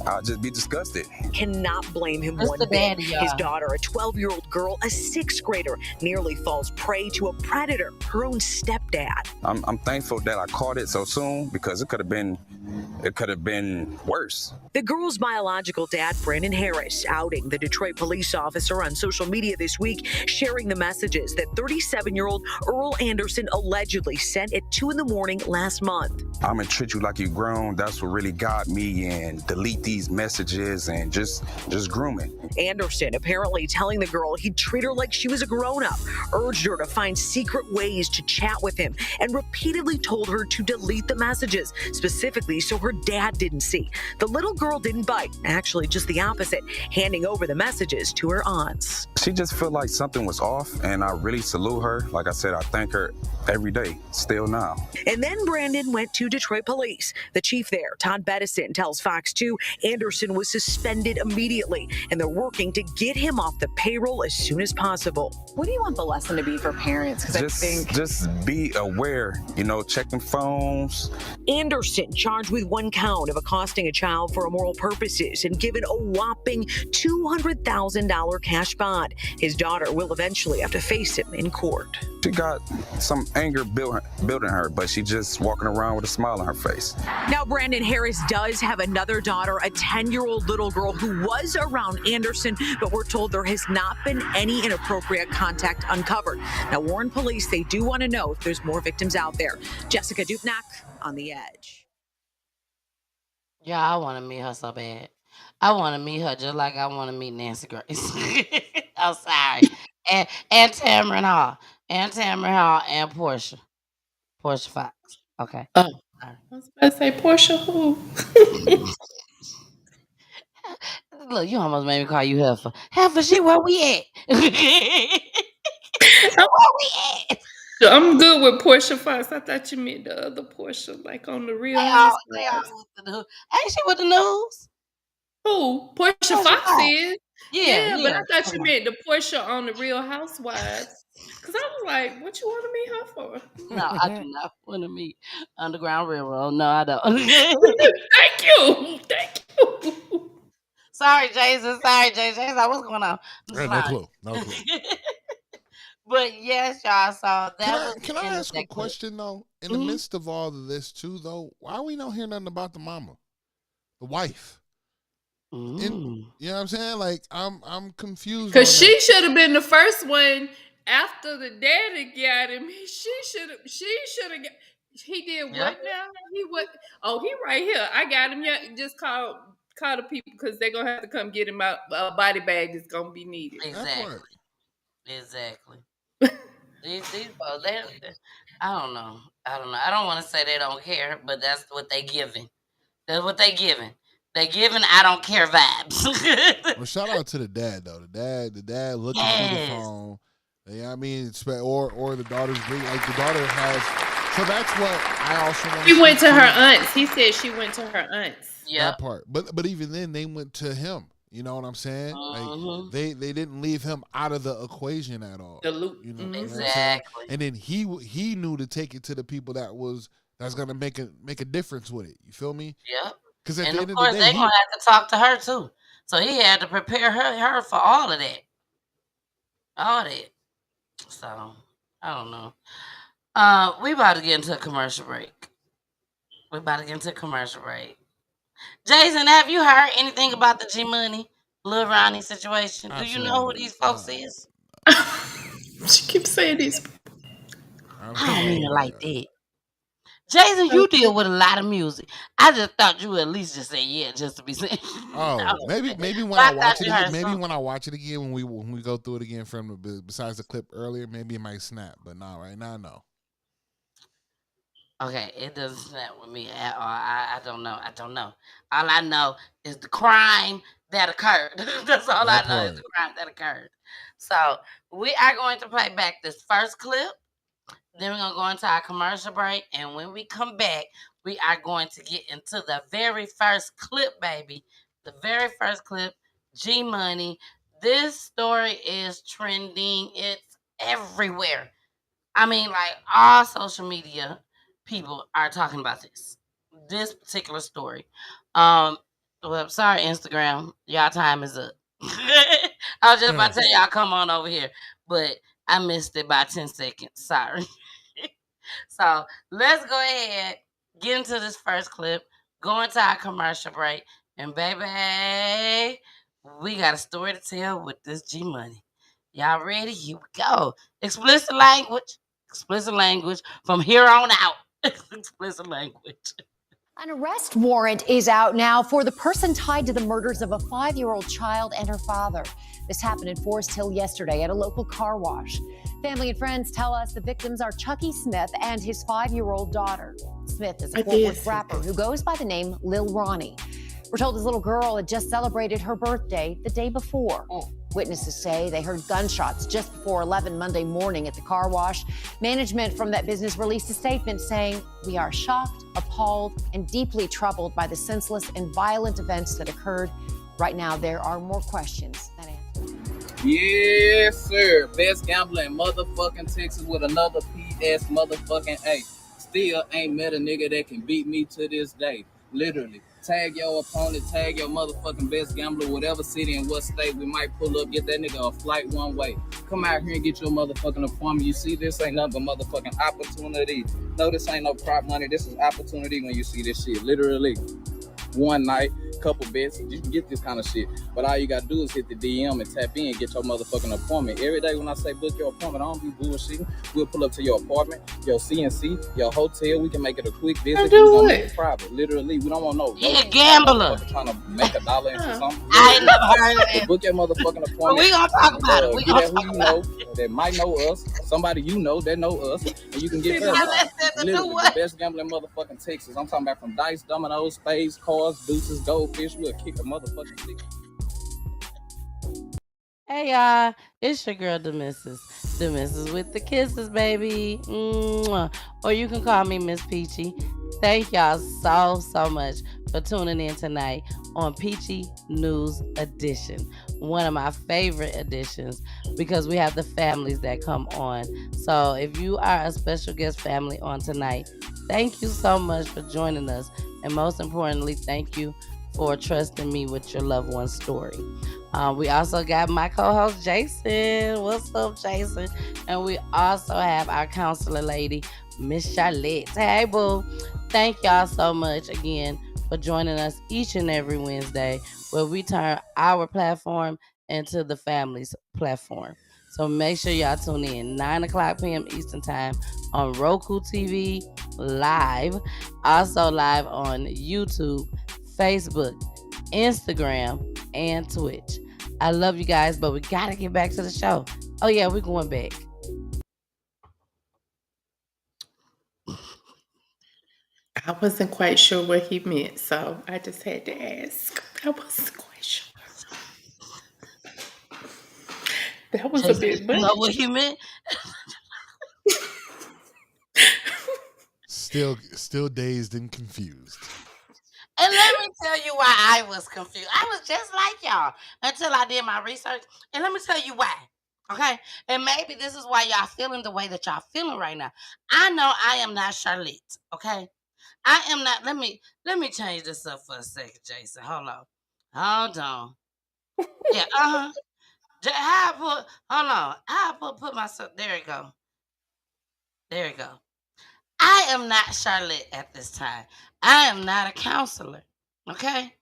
I'll just be disgusted. Cannot blame him That's one the bit. daddy, y'all. His daughter, a 12-year-old girl, a 6th grader, nearly falls prey to a predator, her own stepdad. I'm thankful that I caught it so soon because it could have been worse. The girl's biological dad, Brandon Harris, outing the Detroit police officer on social media this week, sharing the messages that 37-year-old Earl Anderson allegedly sent at 2 a.m. last month. I'm gonna treat you like you grown. That's what really got me, and delete these messages and just grooming. Anderson apparently telling the girl he'd treat her like she was a grown-up, urged her to find secret ways to chat with him, and repeatedly told her to delete the messages, specifically so her dad didn't see. The little girl didn't bite, actually just the opposite, handing over the messages to her aunts. She just felt like something was off, and I really salute her. Like I said, I thank her every day, still now. And then Brandon went to Detroit police. The chief there, Todd Bettison, tells Fox 2 Anderson was suspended immediately, and they're working to get him off the payroll as soon as possible. What do you want the lesson to be for parents? Because I think Just be aware, checking phones. Anderson charged with 1 count of accosting a child for immoral purposes and given a whopping $200,000 cash bond. His daughter will eventually have to face him in court. She got some anger building her, but she just walking around with a smile on her face. Now, Brandon Harris does have another daughter, a 10-year-old little girl who was around Anderson, but we're told there has not been any inappropriate contact uncovered. Now, Warren police, they do want to know if there's more victims out there. Jessica Dupnack on The Edge. Yeah, I want to meet her so bad. I want to meet her just like I want to meet Nancy Grace. I'm sorry. And Tamron Hall. And Tamron Hall and Portia. Portia Fox. Okay. Oh, I was about to say Portia who? Look, you almost made me call you Heifer. Heifer, she where we at? Where we at? I'm good with Portia Fox. I thought you meant the other Portia, like on the Real They all Housewives. with the news. Ain't she with the news? Who? Portia Portia Fox Fox. is? Yeah, But I yeah. thought you meant the Portia on the Real Housewives. Because I was like, what you want to meet her for? No, I do not want to meet Underground Railroad. No, I don't. Thank you. Thank you. Sorry, Jason. Jason, what's going on? No clue. No clue. But yes, y'all. So that Can I ask a question though? In the midst of all of this too, though, why we don't hear nothing about the mama, the wife? You know what I'm saying? Like I'm confused. Because she should have been the first one after the daddy got him. She should have. He did what now? He what? Oh, he right here. I got him. Yeah, just call the people because they're gonna have to come get him out. A body bag is gonna be needed. Exactly. These folks, I don't know. I don't want to say they don't care, but that's what they giving. That's what they giving. They giving I don't care vibes. Well, shout out to the dad though. The dad looking through the phone. Yeah, I mean, or the daughter's great. Like the daughter has. So that's what I also want. She went to her aunts. He said she went to her aunts. Yeah, that part. But even then, they went to him. You know what I'm saying? Like they didn't leave him out of the equation at all. The loop. You know, exactly. And then he knew to take it to the people that's gonna make a difference with it. You feel me? Yep. Because at And the of end course of the day, they're gonna have to talk to her too. So he had to prepare her for all of that. All that. So I don't know. We about to get into a commercial break. Jason, have you heard anything about the G Money, Lil Ronnie situation? Do you know who these folks is? She keeps saying this. I don't mean it like that. Jason, you deal with a lot of music. I just thought you would at least just say yeah, just to be saying. Oh, maybe when I watch it again, when we go through it again besides the clip earlier, maybe it might snap. But no, right now, no. Okay, it doesn't snap with me at all. I don't know. All I know is the crime that occurred. That's all I know is the crime that occurred. So we are going to play back this first clip. Then we're going to go into our commercial break. And when we come back, we are going to get into the very first clip, baby. The very first clip G Money. This story is trending. It's everywhere. I mean, like all social media people are talking about this particular story. Um, well, sorry, Instagram, y'all time is up. I was just about to tell y'all come on over here, but I missed it by 10 seconds. Sorry. So let's go ahead, get into this first clip, go into our commercial break, and baby, we got a story to tell with this G Money. Y'all ready? Here we go. Explicit language. Explicit language from here on out. Explicit language. An arrest warrant is out now for the person tied to the murders of a 5-year-old child and her father. This happened in Forest Hill yesterday at a local car wash. Family and friends tell us the victims are Chucky Smith and his 5-year-old daughter. Smith is a Fort Worth rapper who goes by the name Lil Ronnie. We're told his little girl had just celebrated her birthday the day before. Witnesses say they heard gunshots just before 11 Monday morning at the car wash. Management from that business released a statement saying, "We are shocked, appalled, and deeply troubled by the senseless and violent events that occurred. Right now, there are more questions than answers." Yes, sir. Best gambler in motherfucking Texas with another PS motherfucking A. Still ain't met a nigga that can beat me to this day. Literally. Tag your opponent, tag your motherfucking best gambler, whatever city and what state. We might pull up, get that nigga a flight one way. Come out here and get your motherfucking appointment. You see, this ain't nothing but motherfucking opportunity. No, this ain't no prop money. This is opportunity when you see this shit. Literally. One night, couple bets, you can get this kind of shit. But all you gotta do is hit the DM and tap in and get your motherfucking appointment. Every day when I say book your appointment, I don't be bullshitting. We'll pull up to your apartment, your CNC, your hotel. We can make it a quick visit. We're gonna make it private. Literally, we don't want no gambler trying to make $1 into something. I ain't never heard of that. Book your motherfucking appointment. But we gonna talk about it. We Get gonna at who you know that might know us, somebody you know that know us, and you can get verified. Literally, the best gambling motherfucking Texas. I'm talking about from dice, dominoes, spades, cards, deuces, goldfish. We'll kick a motherfucking stick. Hey y'all, it's your girl Demissus. Demissus with the kisses, baby. Mwah. Or you can call me Miss Peachy. Thank y'all so much for tuning in tonight on Peachy News Edition. One of my favorite editions because we have the families that come on. So if you are a special guest family on tonight, thank you so much for joining us. And most importantly, thank you for trusting me with your loved one's story. We also got my co-host Jason. What's up, Jason? And we also have our counselor lady, Miss Charlotte. Hey, boo. Thank y'all so much again for joining us each and every Wednesday where we turn our platform into the family's platform. So make sure y'all tune in 9 o'clock p.m. Eastern Time on Roku TV live. Also live on YouTube, Facebook, Instagram, and Twitch. I love you guys, but we gotta get back to the show. Oh yeah, we're going back. I wasn't quite sure what he meant, so I just had to ask. I wasn't quite sure. That was a bit much. You know what he meant? Still dazed and confused. And let me tell you why I was confused. I was just like y'all until I did my research. And let me tell you why. Okay? And maybe this is why y'all feeling the way that y'all feeling right now. I know I am not Charlotte. Okay? I am not. Let me change this up for a second, Jason. Hold on. Yeah, uh-huh. How I put, hold on. How I put myself, there you go. There you go. I am not Charlotte at this time. I am not a counselor. Okay?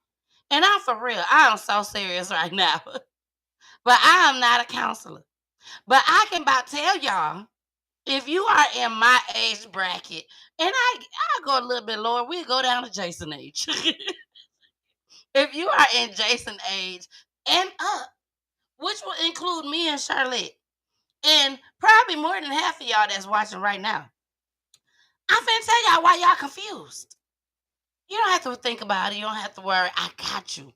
And I'm for real. I am so serious right now. But I am not a counselor. But I can about tell y'all, if you are in my age bracket, and I go a little bit lower, we go down to Jason age. If you are in Jason age and up, which will include me and Charlotte, and probably more than half of y'all that's watching right now, I'm finna tell y'all why y'all confused. You don't have to think about it. You don't have to worry. I got you.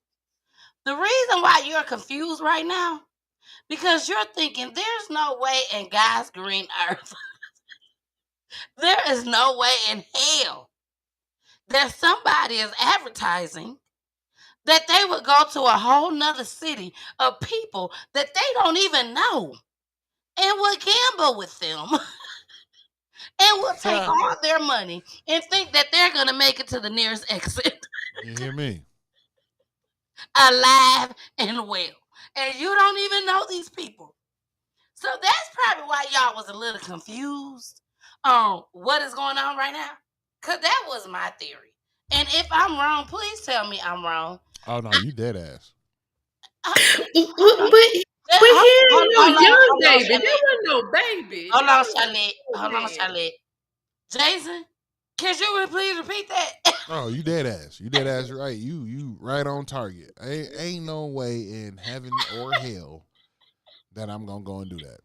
The reason why you're confused right now, because you're thinking there's no way in God's green earth, there is no way in hell that somebody is advertising that they would go to a whole nother city of people that they don't even know and would gamble with them and would take all their money and think that they're going to make it to the nearest exit You hear me? alive and well. And you don't even know these people. So that's probably why y'all was a little confused on what is going on right now. Because that was my theory. And if I'm wrong, please tell me I'm wrong. Oh no, you dead ass. But he ain't no young baby. There wasn't no baby. Hold on, Charlotte. Jason, can you please repeat that? Oh, you dead ass. You dead ass right. You right on target. Ain't no way in heaven or hell that I'm gonna go and do that.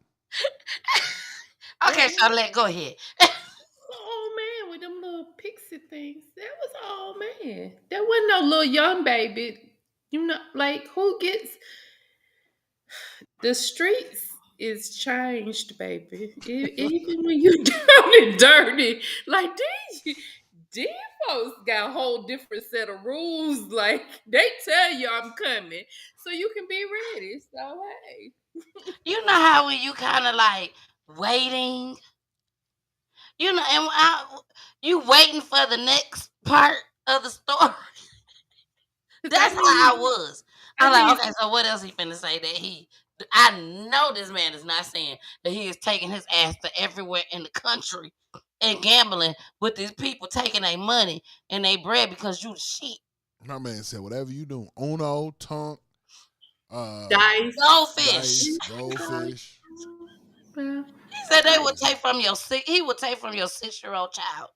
Okay, Charlotte, go ahead. Oh man, with them little pixie things. That was all man. There wasn't no little young baby. You know, like who gets the streets is changed, baby. Even when you down and dirty, like these folks got a whole different set of rules. Like they tell you I'm coming, so you can be ready. So hey, You know how when you kind of like waiting, you know, and you waiting for the next part of the story. That's how I was. I'm like, okay, so what else he finna say that I know this man is not saying that he is taking his ass to everywhere in the country and gambling with these people taking their money and their bread because you the shit. My man said, whatever you do, Uno, Tonk, dice, goldfish. He said they would take from your 6-year-old child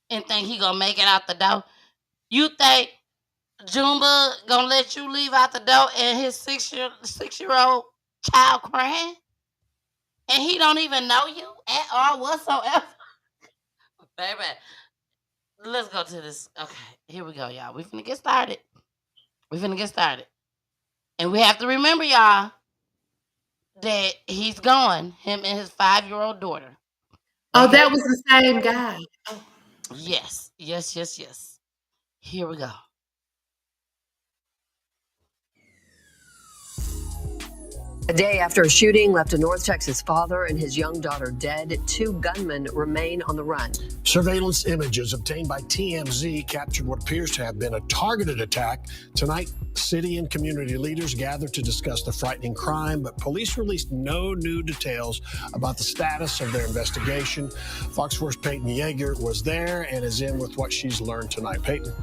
and think he gonna make it out the door. You think Jumba gonna let you leave out the door and his 6-year-old child crying? And he don't even know you at all whatsoever. Baby, let's go to this. Okay, here we go, y'all. We finna get started. And we have to remember, y'all, that he's gone, him and his 5-year-old daughter. oh, that was the same guy. Oh. Yes. Here we go. A day after a shooting left a North Texas father and his young daughter dead, 2 gunmen remain on the run. Surveillance images obtained by TMZ captured what appears to have been a targeted attack. Tonight, city and community leaders gathered to discuss the frightening crime, but police released no new details about the status of their investigation. Fox 4's Peyton Yeager was there and is in with what she's learned tonight. Peyton.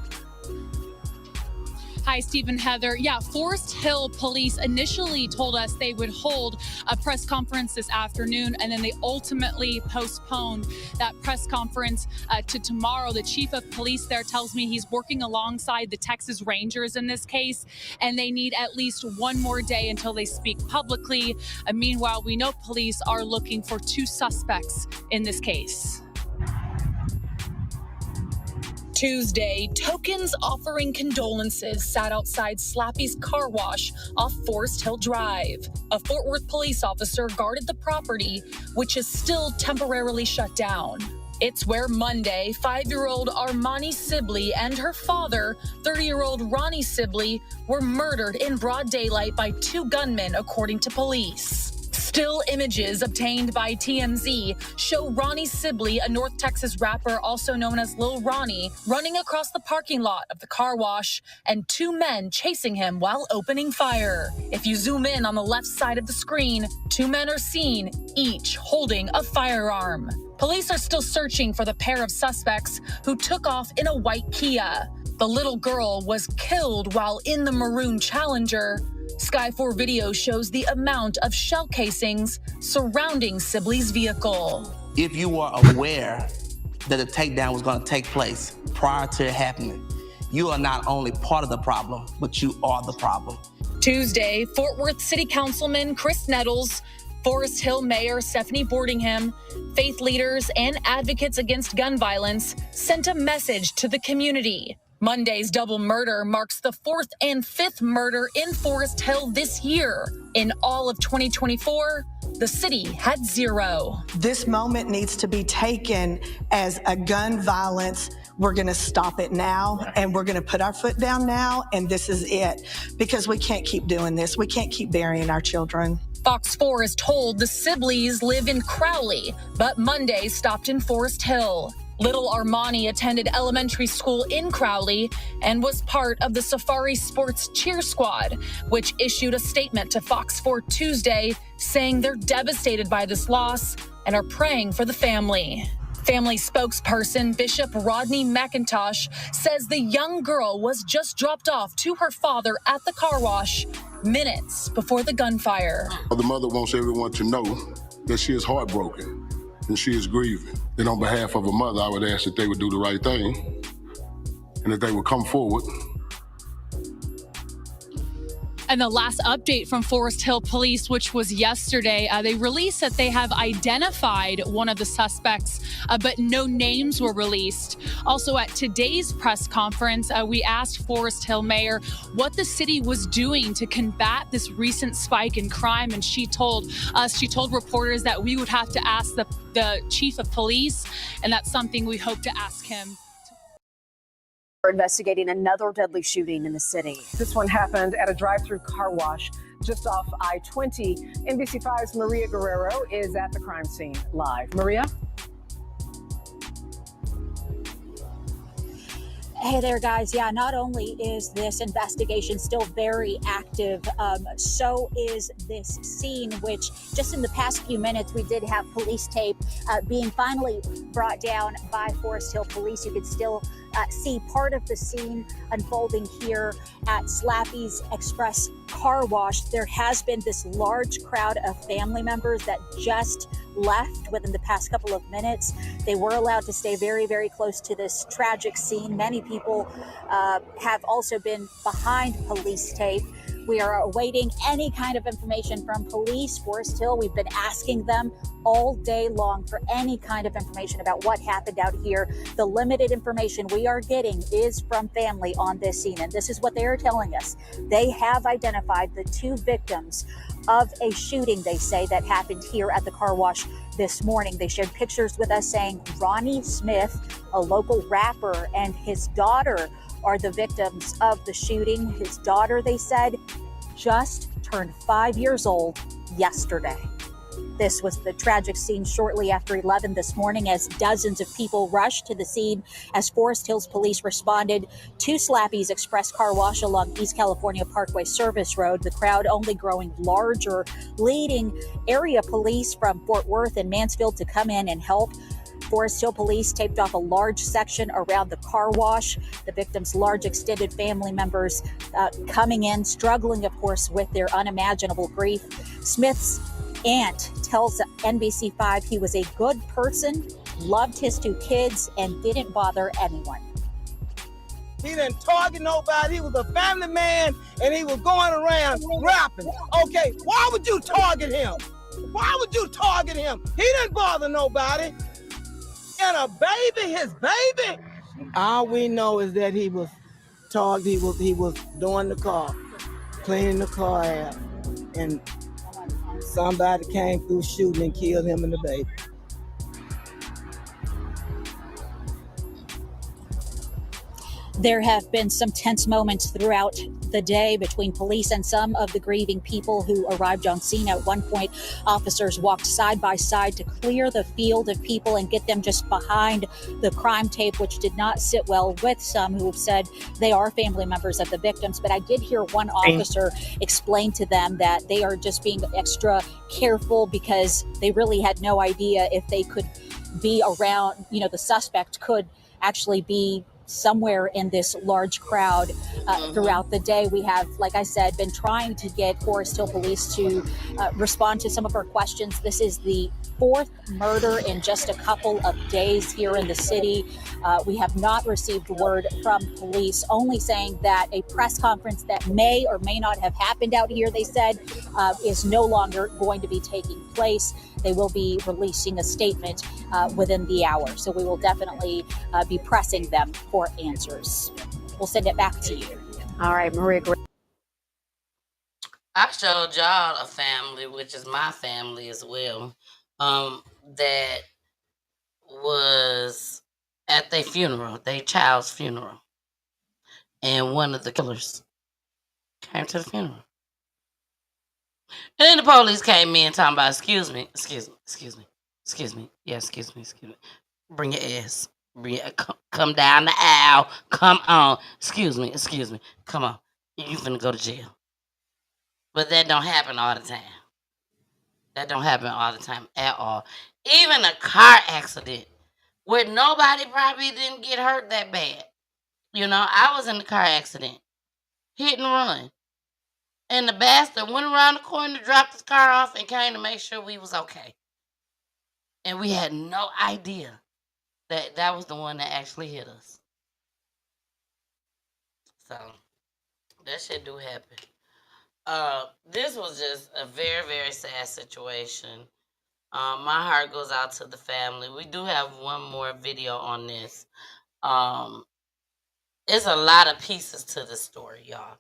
Hi, Steve and Heather. Yeah, Forest Hill Police initially told us they would hold a press conference this afternoon, and then they ultimately postponed that press conference to tomorrow. The chief of police there tells me he's working alongside the Texas Rangers in this case, and they need at least one more day until they speak publicly. Meanwhile, we know police are looking for 2 suspects in this case. Tuesday, tokens offering condolences sat outside Slappy's car wash off Forest Hill Drive. A Fort Worth police officer guarded the property, which is still temporarily shut down. It's where Monday, 5-year-old Armani Sibley and her father, 30-year-old Ronnie Sibley, were murdered in broad daylight by 2 gunmen, according to police. Still images obtained by TMZ show Ronnie Sibley, a North Texas rapper also known as Lil Ronnie, running across the parking lot of the car wash and 2 men chasing him while opening fire. If you zoom in on the left side of the screen, 2 men are seen, each holding a firearm. Police are still searching for the pair of suspects who took off in a white Kia. The little girl was killed while in the maroon Challenger. Sky 4 video shows the amount of shell casings surrounding Sibley's vehicle. If you were aware that the takedown was going to take place prior to it happening, you are not only part of the problem, but you are the problem. Tuesday, Fort Worth City Councilman Chris Nettles, Forest Hill Mayor Stephanie Boardingham, faith leaders, and advocates against gun violence sent a message to the community. Monday's double murder marks the 4th and 5th murder in Forest Hill this year. In all of 2024, the city had 0. This moment needs to be taken as a gun violence. We're going to stop it now, and we're going to put our foot down now, and this is it. Because we can't keep doing this. We can't keep burying our children. Fox 4 is told the Sibleys live in Crowley, but Monday stopped in Forest Hill. Little Armani attended elementary school in Crowley and was part of the Safari Sports Cheer Squad, which issued a statement to Fox 4 Tuesday saying they're devastated by this loss and are praying for the family. Family spokesperson Bishop Rodney McIntosh says the young girl was just dropped off to her father at the car wash minutes before the gunfire. The mother wants everyone to know that she is heartbroken and she is grieving. And on behalf of a mother, I would ask that they would do the right thing and that they would come forward. And the last update from Forest Hill Police, which was yesterday, they released that they have identified one of the suspects, but no names were released. Also, at today's press conference, we asked Forest Hill Mayor what the city was doing to combat this recent spike in crime, and she told reporters that we would have to ask the chief of police, and that's something we hope to ask him. We're investigating another deadly shooting in the city. This one happened at a drive-through car wash just off I-20. NBC5's Maria Guerrero is at the crime scene live. Maria? Hey there, guys. Yeah, not only is this investigation still very active, so is this scene, which just in the past few minutes, we did have police tape being finally brought down by Forest Hill Police. You could still see part of the scene unfolding here at Slappy's Express Car Wash. There has been this large crowd of family members that just left within the past couple of minutes. They were allowed to stay very, very close to this tragic scene. Many people have also been behind police tape. We are awaiting any kind of information from police. Forest Hill, we've been asking them all day long for any kind of information about what happened out here. The limited information we are getting is from family on this scene, and this is what they are telling us. They have identified the 2 victims of a shooting, they say, that happened here at the car wash this morning. They shared pictures with us saying Ronnie Smith, a local rapper, and his daughter are the victims of the shooting. His daughter, they said, just turned 5 years old yesterday. This was the tragic scene shortly after 11 this morning as dozens of people rushed to the scene as Forest Hills Police responded to Slappy's Express Car Wash along East California Parkway Service Road. The crowd only growing larger, leading area police from Fort Worth and Mansfield to come in and help. Forest Hill Police taped off a large section around the car wash. The victims' large extended family members coming in, struggling, of course, with their unimaginable grief. Smith's aunt tells NBC5 he was a good person, loved his 2 kids, and didn't bother anyone. He didn't target nobody. He was a family man, and he was going around rapping. Okay, why would you target him? Why would you target him? He didn't bother nobody. And a baby, his baby. All we know is that he was targeted. He was doing the car, cleaning the car out, and somebody came through shooting and killed him and the baby. There have been some tense moments throughout the day between police and some of the grieving people who arrived on scene. At one point, officers walked side by side to clear the field of people and get them just behind the crime tape, which did not sit well with some who have said they are family members of the victims. But I did hear one officer explain to them that they are just being extra careful because they really had no idea if they could be around, the suspect could actually be somewhere in this large crowd throughout the day. We have, like I said, been trying to get Forest Hill Police to respond to some of our questions. This is the 4th murder in just a couple of days here in the city. We have not received word from police, only saying that a press conference that may or may not have happened out here, they said, is no longer going to be taking place. They will be releasing a statement within the hour. So we will definitely be pressing them for answers. We'll send it back to you. All right, Maria. I showed y'all a family, which is my family as well, that was at their funeral, their child's funeral, and one of the killers came to the funeral. And then the police came in talking about, excuse me, yeah, excuse me. Bring your ass. Come down the aisle. Come on. Excuse me. Come on. You finna go to jail. But that don't happen all the time. That don't happen all the time at all. Even a car accident where nobody probably didn't get hurt that bad. I was in the car accident. Hit and run. And the bastard went around the corner, dropped his car off, and came to make sure we was okay. And we had no idea that that was the one that actually hit us. So that shit do happen. This was just a very, very sad situation. My heart goes out to the family. We do have one more video on this. It's a lot of pieces to the story, y'all.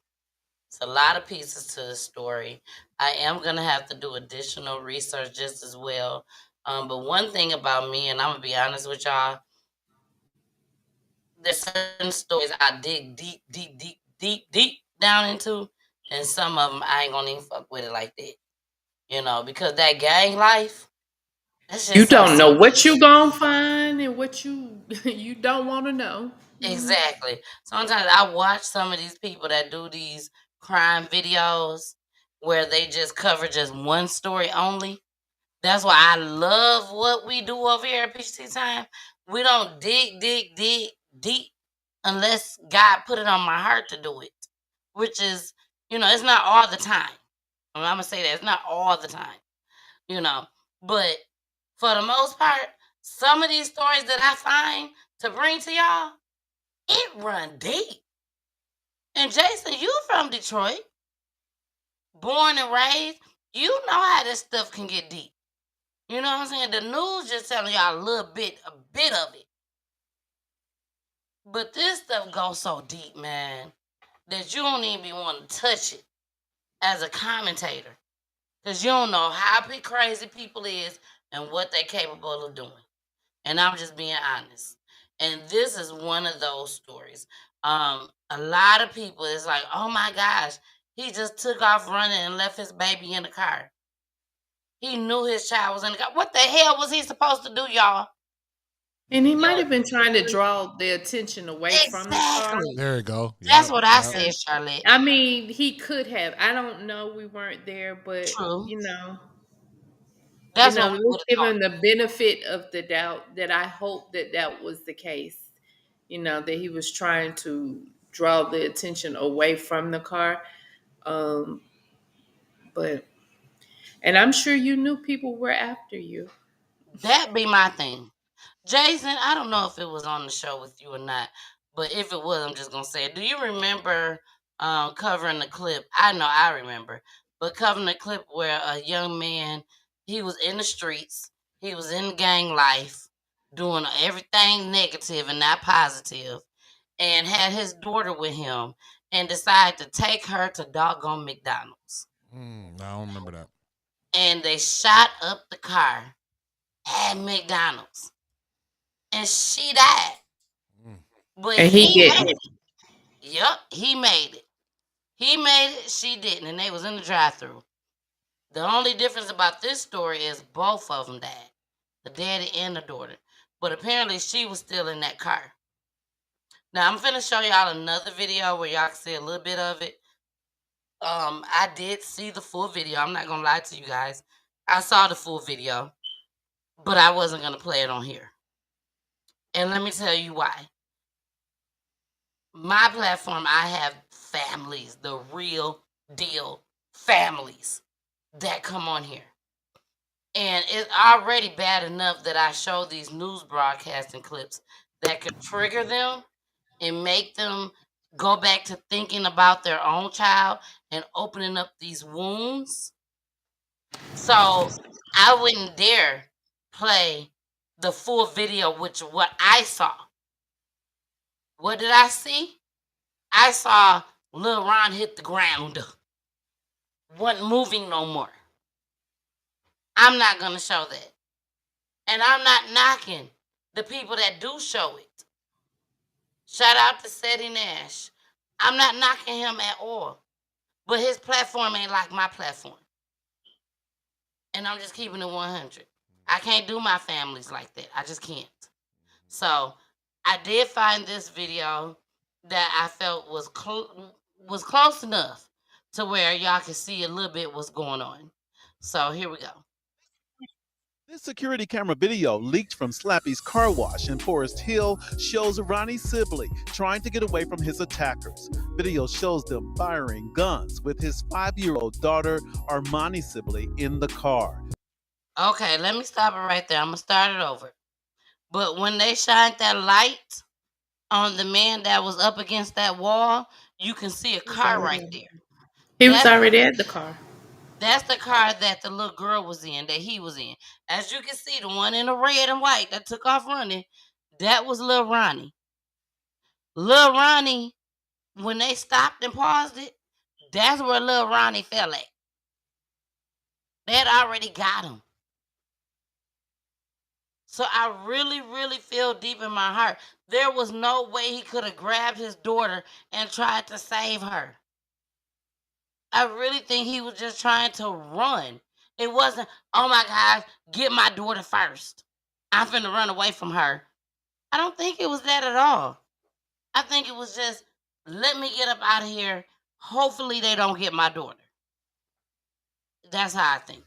It's a lot of pieces to the story. I am gonna have to do additional research just as well. But one thing about me, and I'm gonna be honest with y'all, there's certain stories I dig deep down into, and some of them I ain't gonna even fuck with it like that. Because that gang life, that shit You so don't know serious. what you gonna find and what you you don't want to know. Exactly. Sometimes I watch some of these people that do these crime videos where they just cover just one story only. That's why I love what we do over here at Peachy Time. We don't dig deep unless God put it on my heart to do it, which is, it's not all the time. I'm gonna say that it's not all the time, but for the most part, some of these stories that I find to bring to y'all, it run deep. And Jason, you from Detroit, born and raised, you know how this stuff can get deep. You know what I'm saying? The news just telling y'all a bit of it. But this stuff goes so deep, man, that you don't even want to touch it as a commentator. Because you don't know how crazy people is and what they're capable of doing. And I'm just being honest. And this is one of those stories. A lot of people is like, oh my gosh, he just took off running and left his baby in the car. He knew his child was in the car. What the hell was he supposed to do, y'all? And he might have been trying to draw the attention away from the car. Exactly. There you go. That's Yep. what I Yep. said, Charlotte. I mean, he could have. I don't know. We weren't there, but True. you know, That's what we let's would give have him the benefit of the doubt that I hope that that was the case. That he was trying to draw the attention away from the car. Um, but and I'm sure you knew people were after you. thought. That be my thing. Jason, I don't know if it was on the show with you or not, but if it was, I'm just gonna say it. Do you remember covering the clip? I know I remember, but covering the clip where a young man, he was in the streets, he was in gang life, doing everything negative and not positive, and had his daughter with him, and decided to take her to doggone McDonald's, I don't remember that. and they shot up the car at McDonald's, and she died. But And he he made didn't. it. Yep, he made it. He made it, she didn't, and they was in the drive-thru. The only difference about this story is both of them died, the daddy and the daughter. But apparently she was still in that car. Now I'm finna show y'all another video where y'all can see a little bit of it. I did see the full video. I'm not gonna lie to you guys. I saw the full video, but I wasn't gonna play it on here. And let me tell you why. My platform, I have families, the real deal families that come on here. And it's already bad enough that I show these news broadcasting clips that could trigger them and make them go back to thinking about their own child and opening up these wounds. So I wouldn't dare play the full video, which what I saw. What did I see? I saw Lil Ron hit the ground. wasn't moving no more. I'm not going to show that. And I'm not knocking the people that do show it. Shout out to Seti Nash. I'm not knocking him at all. But his platform ain't like my platform. And I'm just keeping it 100. I can't do my families like that. I just can't. So I did find this video that I felt was close enough to where y'all can see a little bit what's going on. So here we go. This security camera video leaked from Slappy's car wash in Forest Hill shows Ronnie Sibley trying to get away from his attackers. Video shows them firing guns with his 5-year-old daughter, Armani Sibley, in the car. Okay, let me stop it right there. I'm going to start it over. But when they shined that light on the man that was up against that wall, you can see a car right there. He was already at the car. That's the car that the little girl was in, that he was in. As you can see, the one in the red and white that took off running, that was Lil Ronnie. Lil Ronnie, when they stopped and paused it, that's where Lil Ronnie fell at. They had already got him. So I really, really feel deep in my heart, there was no way he could have grabbed his daughter and tried to save her. I really think he was just trying to run. It wasn't, oh my God, get my daughter first. I'm finna run away from her. I don't think it was that at all. I think it was just, let me get up out of here. Hopefully they don't get my daughter. That's how I think.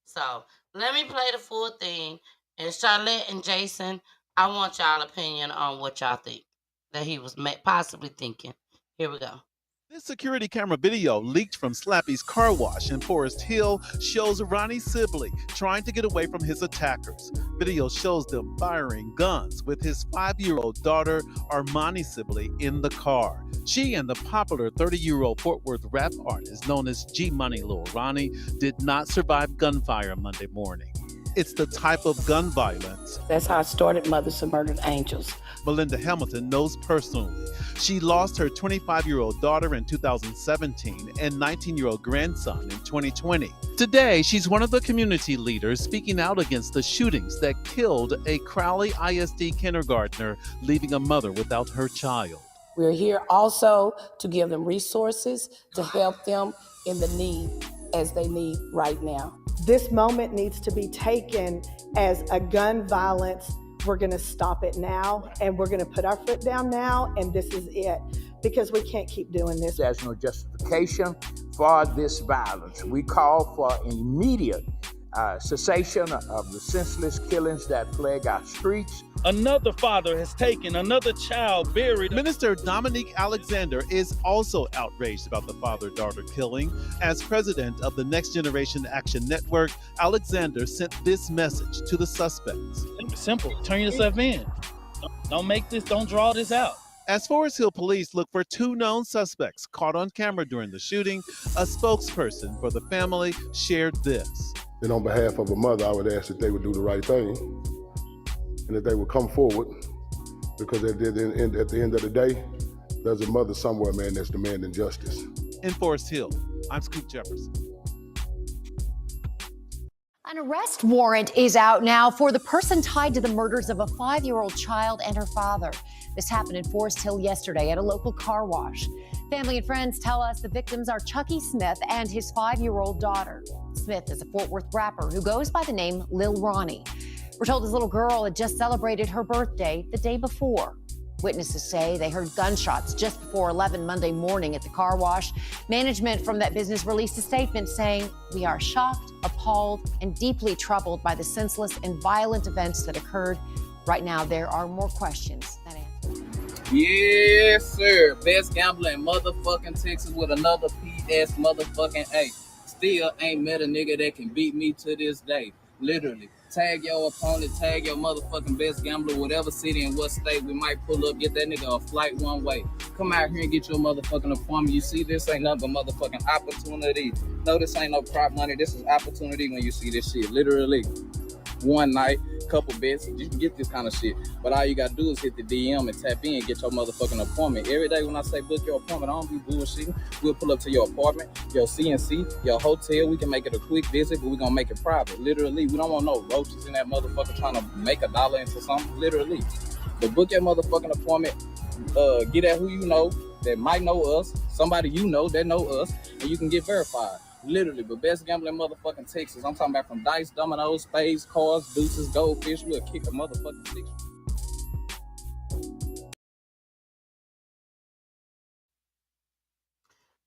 So let me play the full thing. And Charlotte and Jason, I want y'all opinion on what y'all think that he was possibly thinking. Here we go. This security camera video leaked from Slappy's car wash in Forest Hill shows Ronnie Sibley trying to get away from his attackers. Video shows them firing guns with his 5-year-old daughter, Armani Sibley, in the car. She and the popular 30-year-old Fort Worth rap artist known as G Money Lil Ronnie did not survive gunfire Monday morning. It's the type of gun violence. That's how I started Mothers of Murdered Angels. Melinda Hamilton knows personally. She lost her 25-year-old daughter in 2017 and 19-year-old grandson in 2020. Today, she's one of the community leaders speaking out against the shootings that killed a Crowley ISD kindergartner, leaving a mother without her child. We're here also to give them resources to help them in the need as they need right now. This moment needs to be taken as a gun violence. We're going to stop it now, and we're going to put our foot down now, and this is it, because we can't keep doing this. There's no justification for this violence. We call for immediate cessation of the senseless killings that plague our streets. Another father has taken another child buried. Minister Dominique Alexander is also outraged about the father-daughter killing. As president of the Next Generation Action Network, Alexander sent this message to the suspects. Simple. Turn yourself in. Don't draw this out. As Forest Hill police look for 2 known suspects caught on camera during the shooting, a spokesperson for the family shared this. And on behalf of a mother, I would ask that they would do the right thing and that they would come forward, because at the end of the day, there's a mother somewhere, man, that's demanding justice. In Forest Hill, I'm Scoop Jefferson. An arrest warrant is out now for the person tied to the murders of a 5-year-old child and her father. This happened in Forest Hill yesterday at a local car wash. Family and friends tell us the victims are Chucky Smith and his 5-year-old daughter. Smith is a Fort Worth rapper who goes by the name Lil Ronnie. We're told his little girl had just celebrated her birthday the day before. Witnesses say they heard gunshots just before 11 Monday morning at the car wash. Management from that business released a statement saying, "We are shocked, appalled, and deeply troubled by the senseless and violent events that occurred. Right now, there are more questions than answers." Yes, sir. Best gambler in motherfucking Texas with another P.S. motherfucking A. Still ain't met a nigga that can beat me to this day. Literally. Tag your opponent, tag your motherfucking best gambler, whatever city and what state we might pull up, get that nigga a flight one way. Come out here and get your motherfucking appointment. You see, this ain't nothing but motherfucking opportunity. No, this ain't no prop money. This is opportunity when you see this shit. Literally. One night, couple bets. You can get this kind of shit. But all you gotta do is hit the DM and tap in, get your motherfucking appointment. Every day when I say book your appointment, I don't be bullshitting. We'll pull up to your apartment, your CNC, your hotel. We can make it a quick visit, but we're gonna make it private. Literally, we don't want no roaches in that motherfucker trying to make a dollar into something. Literally. But book your motherfucking appointment. Get at who you know that might know us, somebody you know that know us, and you can get verified. Literally, but best gambling motherfucking Texas. I'm talking about from dice, dominoes, spades, cards, deuces, goldfish. We'll kick a motherfucking six.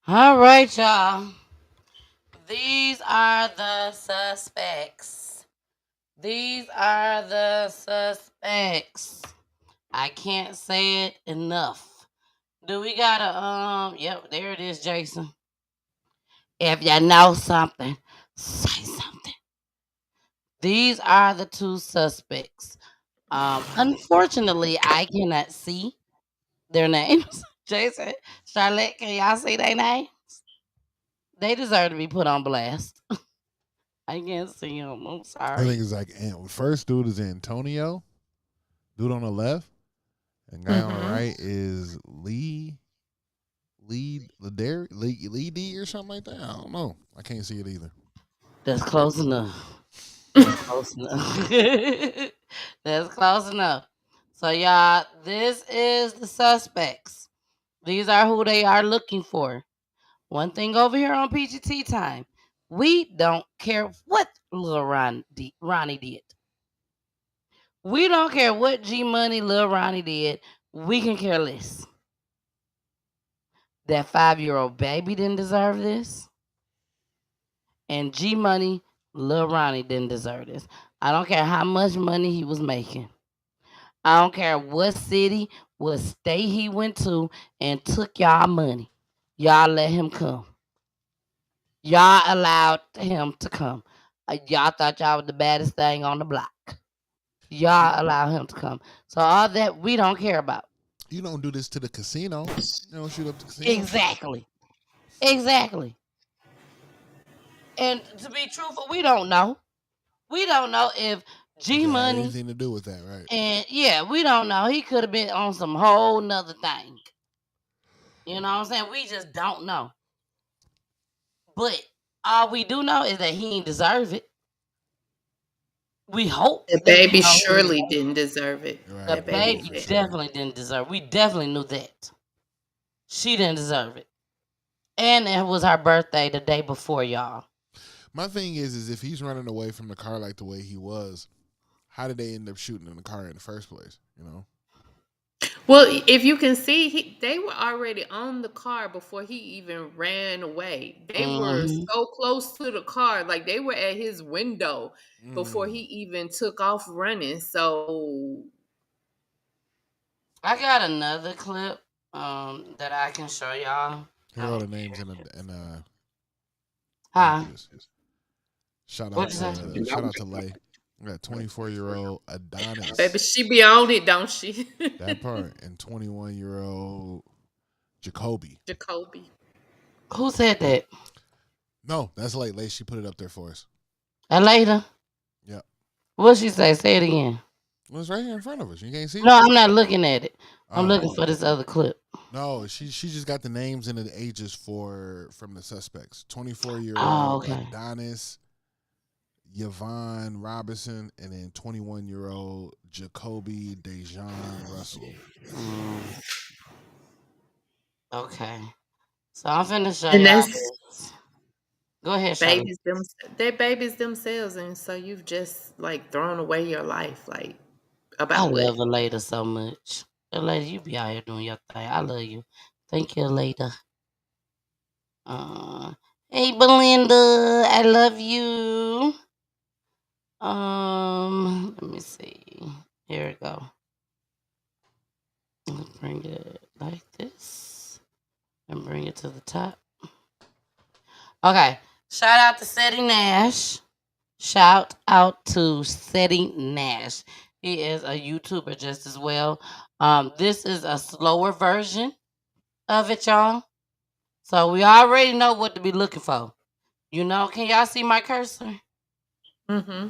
All right, y'all. These are the suspects. These are the suspects. I can't say it enough. Do we gotta yep, there it is, Jason. If you know something, say something. These are the two suspects. Unfortunately, I cannot see their names. Jason, Charlotte, can y'all see their names? They deserve to be put on blast. I can't see them. I'm I sorry. think it's like first dude is Antonio, dude on the left, and guy on the right is Lee D or something like that. I don't know. I can't see it either. That's close enough. That's close enough. That's close enough. So, y'all, this is the suspects. These are who they are looking for. One thing over here on PGT time, we don't care what Lil Ronnie did. We don't care what G Money Lil Ronnie did. We can care less. That 5-year-old baby didn't deserve this. And G Money Lil Ronnie didn't deserve this. I don't care how much money he was making. I don't care what city, what state he went to and took y'all money. Y'all let him come. Y'all allowed him to come. Y'all thought y'all was the baddest thing on the block. Y'all allow him to come. So all that we don't care about. You don't do this to the casino. You don't shoot up the casino. Exactly. Exactly. And to be truthful, we don't know. We don't know if G Had Money anything to do with that, right? and yeah, we don't know. He could have been on some whole nother thing. You know what I'm saying? We just don't know. But all we do know is that he ain't deserve it. We hope The that baby surely didn't deserve it. the The baby baby definitely didn't deserve. We definitely knew that. She didn't deserve it. And it was her birthday the day before, y'all. My thing is if he's running away from the car like the way he was, how did they end up shooting in the car in the first place? You know. Well, if you can see, they were already on the car before he even ran away. They were Mhm. so close to the car, like they were at his window before he even took off running. So I got another clip that I can show y'all. Here are all the names in Huh? Shout out What'd you to Lay. We got 24-year-old Adonis. baby, she be on it, don't she? That part. And 21-year-old Jacoby. Who said that? No, that's Lay. She put it up there for us. Later. Yep. What'd she say? Say it again. It was right here in front of us. You can't see it? No, I'm not looking at it. I'm looking for this other clip. No, she just got the names and the ages from the suspects. 24-year-old Adonis, Yvonne Robinson, and then 21-year-old Jacoby Dejan Russell. Okay. So I'm finna show And y'all that's this. Go ahead, Charlotte. they're babies themselves, and so you've just like thrown away your life, like I about what? love Aleda so much. Aleda, you be out here doing your thing. I love you. Thank you, Aleda. Hey, Belinda, I love you. Let me see. Here we go. Let's bring it like this and bring it to the top. Okay. Shout out to Seti Nash. Shout out to Seti Nash. He is a YouTuber just as well. This is a slower version of it, y'all. So we already know what to be looking for. You know, can y'all see my cursor? Mm-hmm.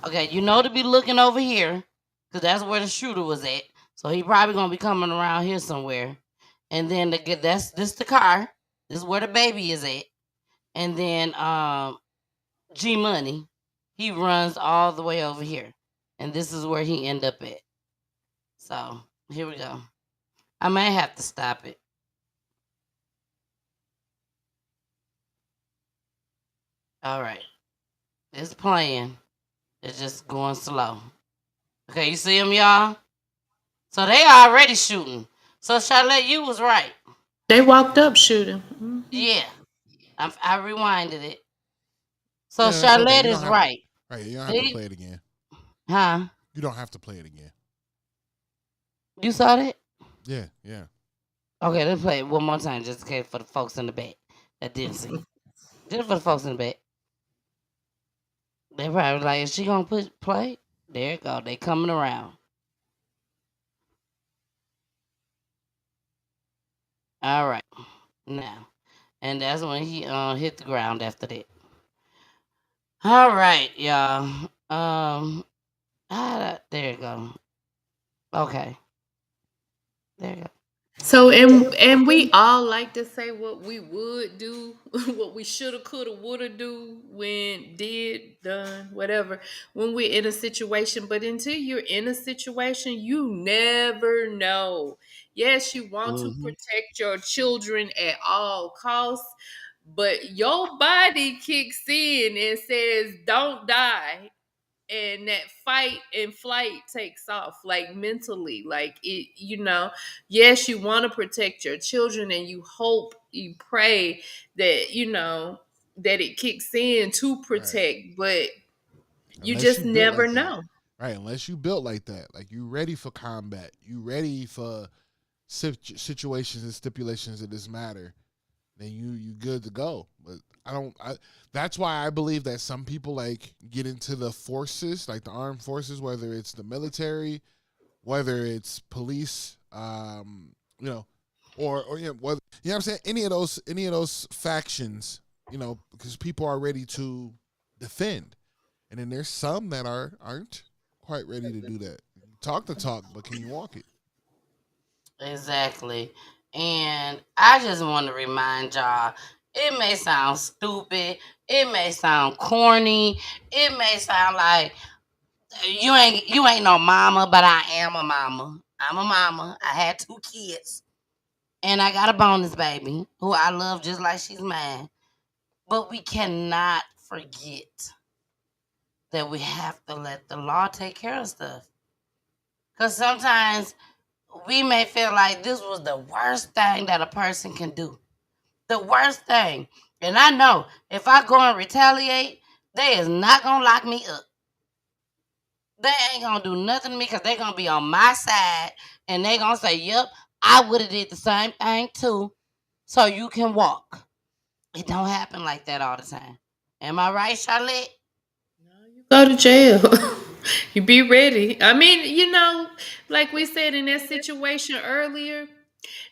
Okay, you know to be looking over here, because that's where the shooter was at. So he probably gonna be coming around here somewhere. And then that's this the car. This is where the baby is at. And then G Money, he runs all the way over here. And this is where he end up at. So here we go. I may have to stop it. All right. It's playing. It's just going slow. Okay, you see them, y'all? So they already shooting. So Charlotte, you was right. They walked up shooting. Yeah. I rewinded it. So Yeah, it's okay. Charlotte You don't is have right. right. You don't have to play it again. Huh? You don't have to play it again. You saw that? Yeah, yeah. Okay, let's play it one more time just in case for the folks in the back that didn't see. Just for the folks in the back. They probably like, is she gonna play? There it go. They coming around. All right. Now. And that's when he hit the ground after that. All right, y'all. There you go. Okay. There you go. So and we all like to say what we would do, what we shoulda, coulda, woulda do when done, whatever. When we're in a situation, but until you're in a situation, you never know. Yes, you want to Mm-hmm. protect your children at all costs, but your body kicks in and says, "Don't die." And that fight and flight takes off, like mentally, like it, yes, you want to protect your children and you hope, you pray that that it kicks in to Right. protect, but you Unless just you built never like that. know. Right. Unless you built like that. Like you ready for combat. You ready for situations and stipulations that this matter. Then you good to go. But that's why I believe that some people like get into the forces, like the armed forces, whether it's the military, whether it's police, or whether, what I'm saying, any of those factions, because people are ready to defend. And then there's some that aren't quite ready to do that. Talk the talk, but can you walk it? Exactly. And I just want to remind y'all, it may sound stupid, it may sound corny, it may sound like you ain't no mama, but I am a mama. I'm a mama. I had 2 kids. And I got a bonus baby who I love just like she's mine. But we cannot forget that we have to let the law take care of stuff. Because sometimes we may feel like this was the worst thing that a person can do. The worst thing. And I know if I go and retaliate, they is not going to lock me up. They ain't going to do nothing to me because they going to be on my side. And they going to say, yep, I would have did the same thing too. So you can walk. It don't happen like that all the time. Am I right, Charlotte? Go to jail. You be ready. I mean, like we said in that situation earlier,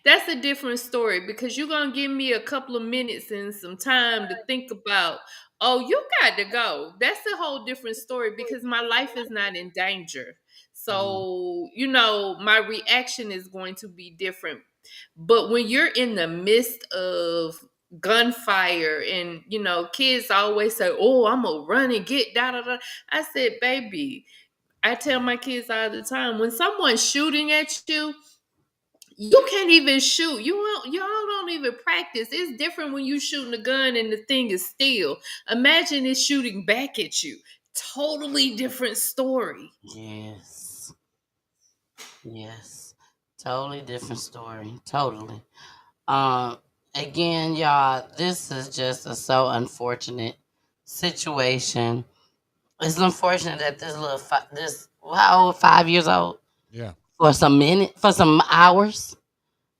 that's a different story because you're going to give me a couple of minutes and some time to think about, oh, you got to go. That's a whole different story because my life is not in danger. So, my reaction is going to be different. But when you're in the midst of gunfire and, kids always say, oh, I'm going to run and get da da da. I said, baby, I tell my kids all the time, when someone's shooting at you, you can't even shoot. Y'all don't even practice. It's different when you shooting a gun and the thing is still. Imagine it shooting back at you. Totally different story. Yes. Yes. Totally different story. Totally. Um, Again, y'all, this is just a so unfortunate situation. It's unfortunate that this how old? 5 years old Yeah. for some hours.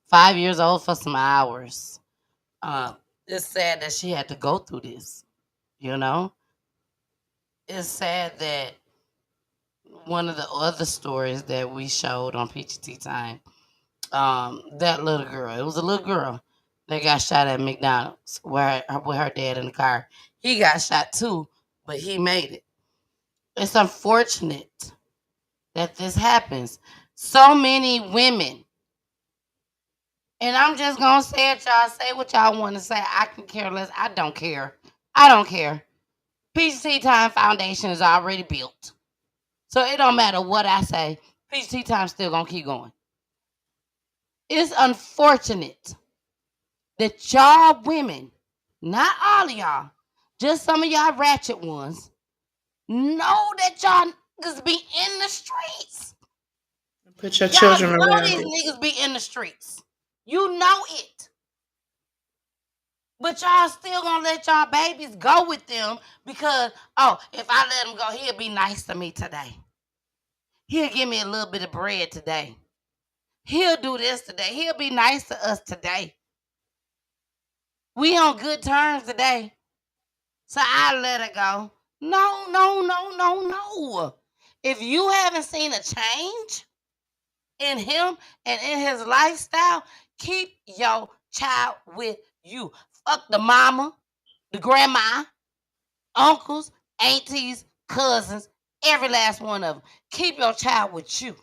5 years old for some hours. It's sad that she had to go through this. You know, it's sad that one of the other stories that we showed on Peachy Time, that little girl, it was a little girl that got shot at McDonald's with her dad in the car. He got shot too, but he made it. It's unfortunate that this happens. So many women, and I'm just gonna say it, y'all. Say what y'all want to say. I can care less. I don't care. I don't care. Peachy Time Foundation is already built, so it don't matter what I say. Peachy Time still gonna keep going. It's unfortunate that y'all women, not all of y'all, just some of y'all ratchet ones, know that y'all niggas be in the streets. Put your Y'all children know around these it. niggas be in the streets. You know it. But y'all still gonna let y'all babies go with them because, oh, if I let him go, he'll be nice to me today. He'll give me a little bit of bread today. He'll do this today. He'll be nice to us today. We on good terms today. So I let it go. No, no, no, no, no. If you haven't seen a change in him and in his lifestyle, keep your child with you. Fuck the mama, the grandma, uncles, aunties, cousins, every last one of them. Keep your child with you.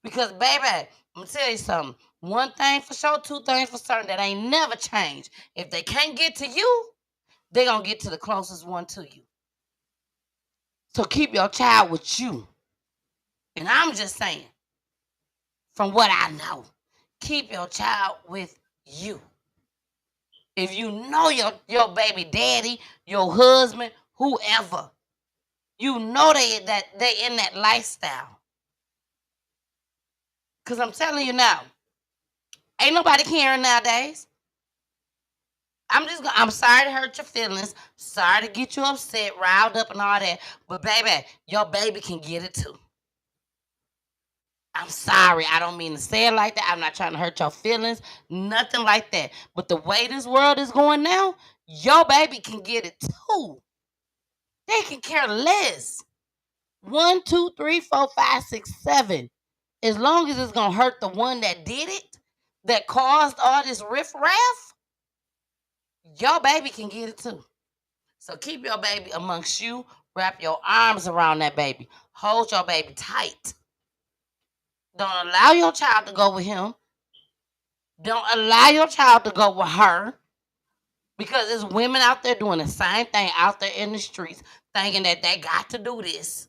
Because, baby, I'm going to tell you something. One thing for sure, two things for certain that ain't never changed. If they can't get to you, they going to get to the closest one to you. So keep your child with you. And I'm just saying, from what I know, keep your child with you. If you know your baby daddy, your husband, whoever, you know they in that lifestyle. Because I'm telling you now, ain't nobody caring nowadays. I'm sorry to hurt your feelings. Sorry to get you upset, riled up and all that. But baby, your baby can get it too. I'm sorry. I don't mean to say it like that. I'm not trying to hurt your feelings. Nothing like that. But the way this world is going now, your baby can get it too. They can care less. 1, 2, 3, 4, 5, 6, 7. As long as it's gonna hurt the one that did it, that caused all this riffraff, your baby can get it too. So keep your baby amongst you. Wrap your arms around that baby. Hold your baby tight. Don't allow your child to go with him. Don't allow your child to go with her. Because there's women out there doing the same thing out there in the streets, thinking that they got to do this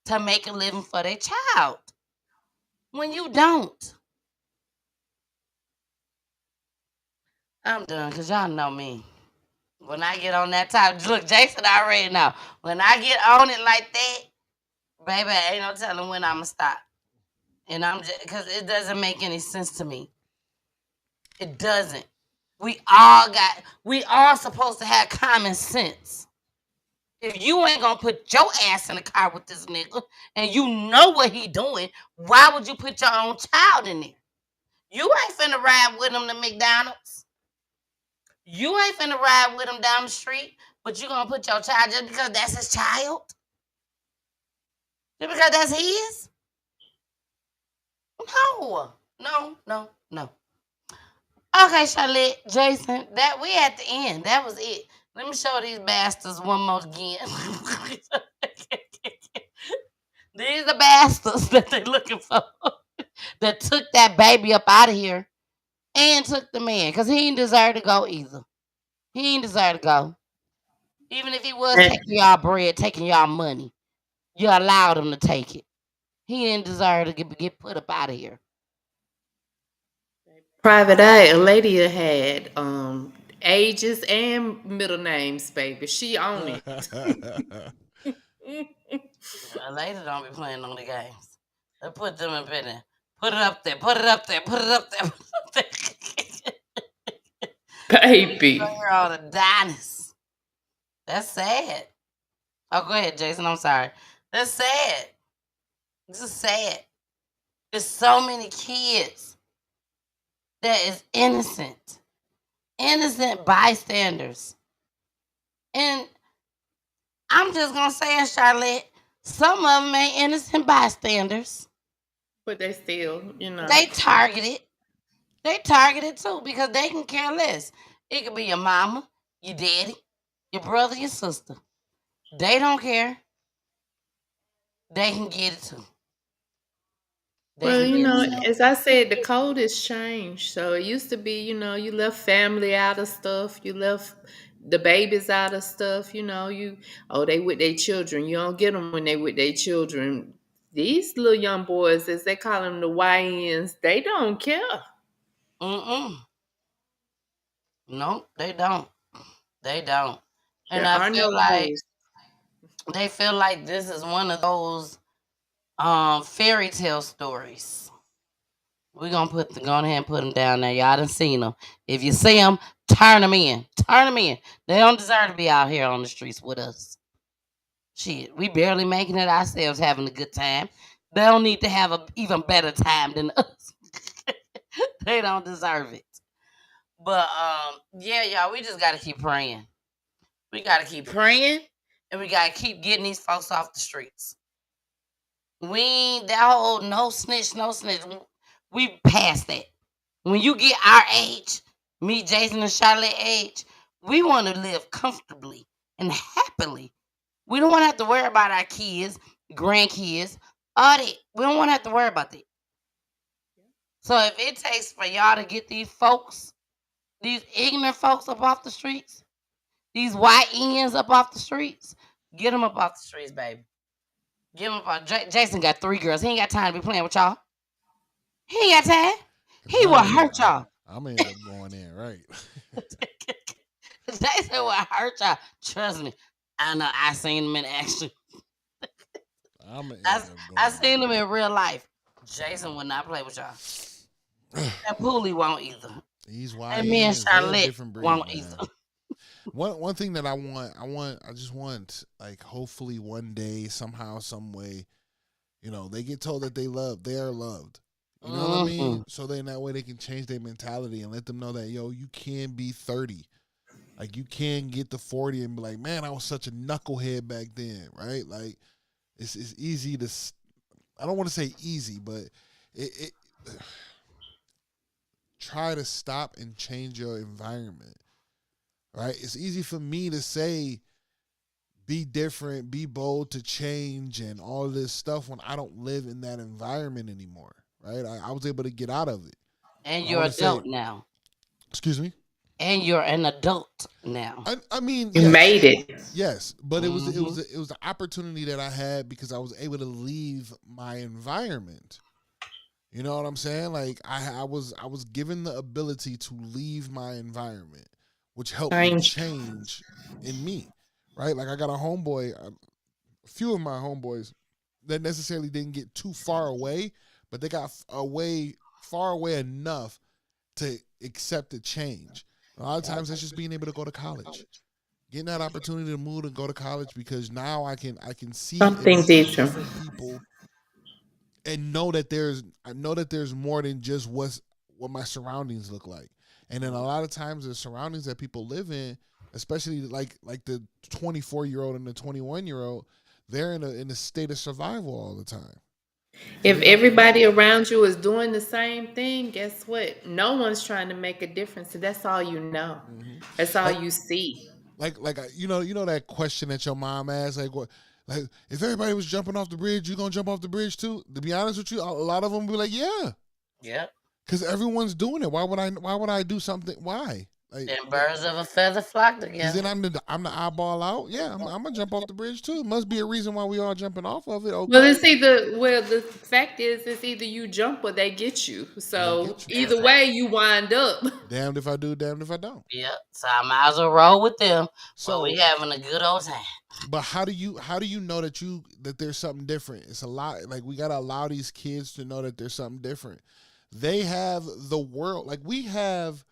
to make a living for their child. When you don't. I'm done, because y'all know me. When I get on that top, look, Jason already know. When I get on it like that, baby, ain't no telling when I'm going to stop. And I'm just, because it doesn't make any sense to me. It doesn't. We all supposed to have common sense. If you ain't gonna put your ass in the car with this nigga and you know what he doing, why would you put your own child in there? You ain't finna ride with him to McDonald's. You ain't finna ride with him down the street, but you gonna put your child just because that's his child? Just because that's his? No. No, no, no. Okay, Charlotte, Jason, that we at the end. That was it. Let me show these bastards one more again. These are bastards that they looking for. That took that baby up out of here and took the man. Because he ain't deserve to go either. He ain't deserve to go. Even if he was taking y'all bread, taking y'all money, you allowed him to take it. He didn't deserve to get put up out of here. Private Eye, a lady had ages and middle names, baby. She on it. A lady don't be playing on the games. They put them in there. Put it up there. Put it up there. Put it up there. Put it up there. Baby. You're all the diners. That's sad. Oh, go ahead, Jason. I'm sorry. That's sad. This is sad. There's so many kids that is innocent. Innocent bystanders. And I'm just going to say it, Charlotte. Some of them ain't innocent bystanders. But they still, They targeted. They targeted too because they can care less. It could be your mama, your daddy, your brother, your sister. They don't care. they can get it too. Well, as I said, the code has changed. So it used to be, you left family out of stuff. You left the babies out of stuff. They with their children. You don't get them when they with their children. These little young boys, as they call them, the YNs, they don't care. No, they don't. They don't. And There I are feel no like codes. they feel like this is one of those fairy tale stories. We're gonna go ahead and put them down there. Y'all done seen them. If you see them, turn them in. Turn them in. They don't deserve to be out here on the streets with us. Shit, we barely making it ourselves, having a good time. They don't need to have a even better time than us. They don't deserve it. But yeah, y'all, we just gotta keep praying. We gotta keep praying, and we gotta keep getting these folks off the streets. We ain't that whole no snitch, no snitch. We past that. When you get our age, me, Jason, and Charlotte age, we want to live comfortably and happily. We don't want to have to worry about our kids, grandkids, all that. We don't want to have to worry about that. So if it takes for y'all to get these folks, these ignorant folks up off the streets, these YNs up off the streets, get them up off the streets, baby. Get them up off. Jason got 3 girls. He ain't got time to be playing with y'all. He ain't got time. He will hurt y'all. I'm gonna end up going in, right? Jason will hurt y'all. Trust me. I know. I seen him in action. I seen him in real life. Jason will not play with y'all. And Pooley won't either. These and me and Charlotte won't either. One thing that I just want, like, hopefully one day, somehow, some way, they get told that they are loved. You know what I mean? So then that way they can change their mentality and let them know that, you can be 30. Like, you can get to 40 and be like, man, I was such a knucklehead back then, right? Like, it's easy to, I don't want to say easy, but it try to stop and change your environment, right? It's easy for me to say, be different, be bold to change and all this stuff when I don't live in that environment anymore, right? I was able to get out of it. And you're an adult now. Excuse me? And you're an adult now. I mean, you made it. Yes, but it was the opportunity that I had because I was able to leave my environment. You know what I'm saying? Like I was given the ability to leave my environment, which helped me change in me, right? Like I got a homeboy, a few of my homeboys that necessarily didn't get too far away, but they got far away enough to accept the change. A lot of times that's just being able to go to college. Getting that opportunity to move and go to college because now I can see something different people and know that there's more than just what my surroundings look like. And then a lot of times the surroundings that people live in, especially like the 24-year-old and the 21-year-old, they're in a state of survival all the time. If everybody around you is doing the same thing, guess what? No one's trying to make a difference. So that's all you know. That's all you see. Like you know that question that your mom asked, like what, like if everybody was jumping off the bridge, you gonna jump off the bridge too? To be honest with you, a lot of them be like, yeah, because everyone's doing it. Why would I do something? Why? Like, and birds of a feather flock together. Then I'm the eyeball out. Yeah, I'm gonna jump off the bridge too. Must be a reason why we all jumping off of it. Okay. Well, the fact is, it's either you jump or they get you. So either way, you wind up. Damned if I do, damned if I don't. Yep. So I might as well roll with them. So we having a good old time. But how do you know that there's something different? It's a lot. Like we gotta allow these kids to know that there's something different. They have the world. Like we have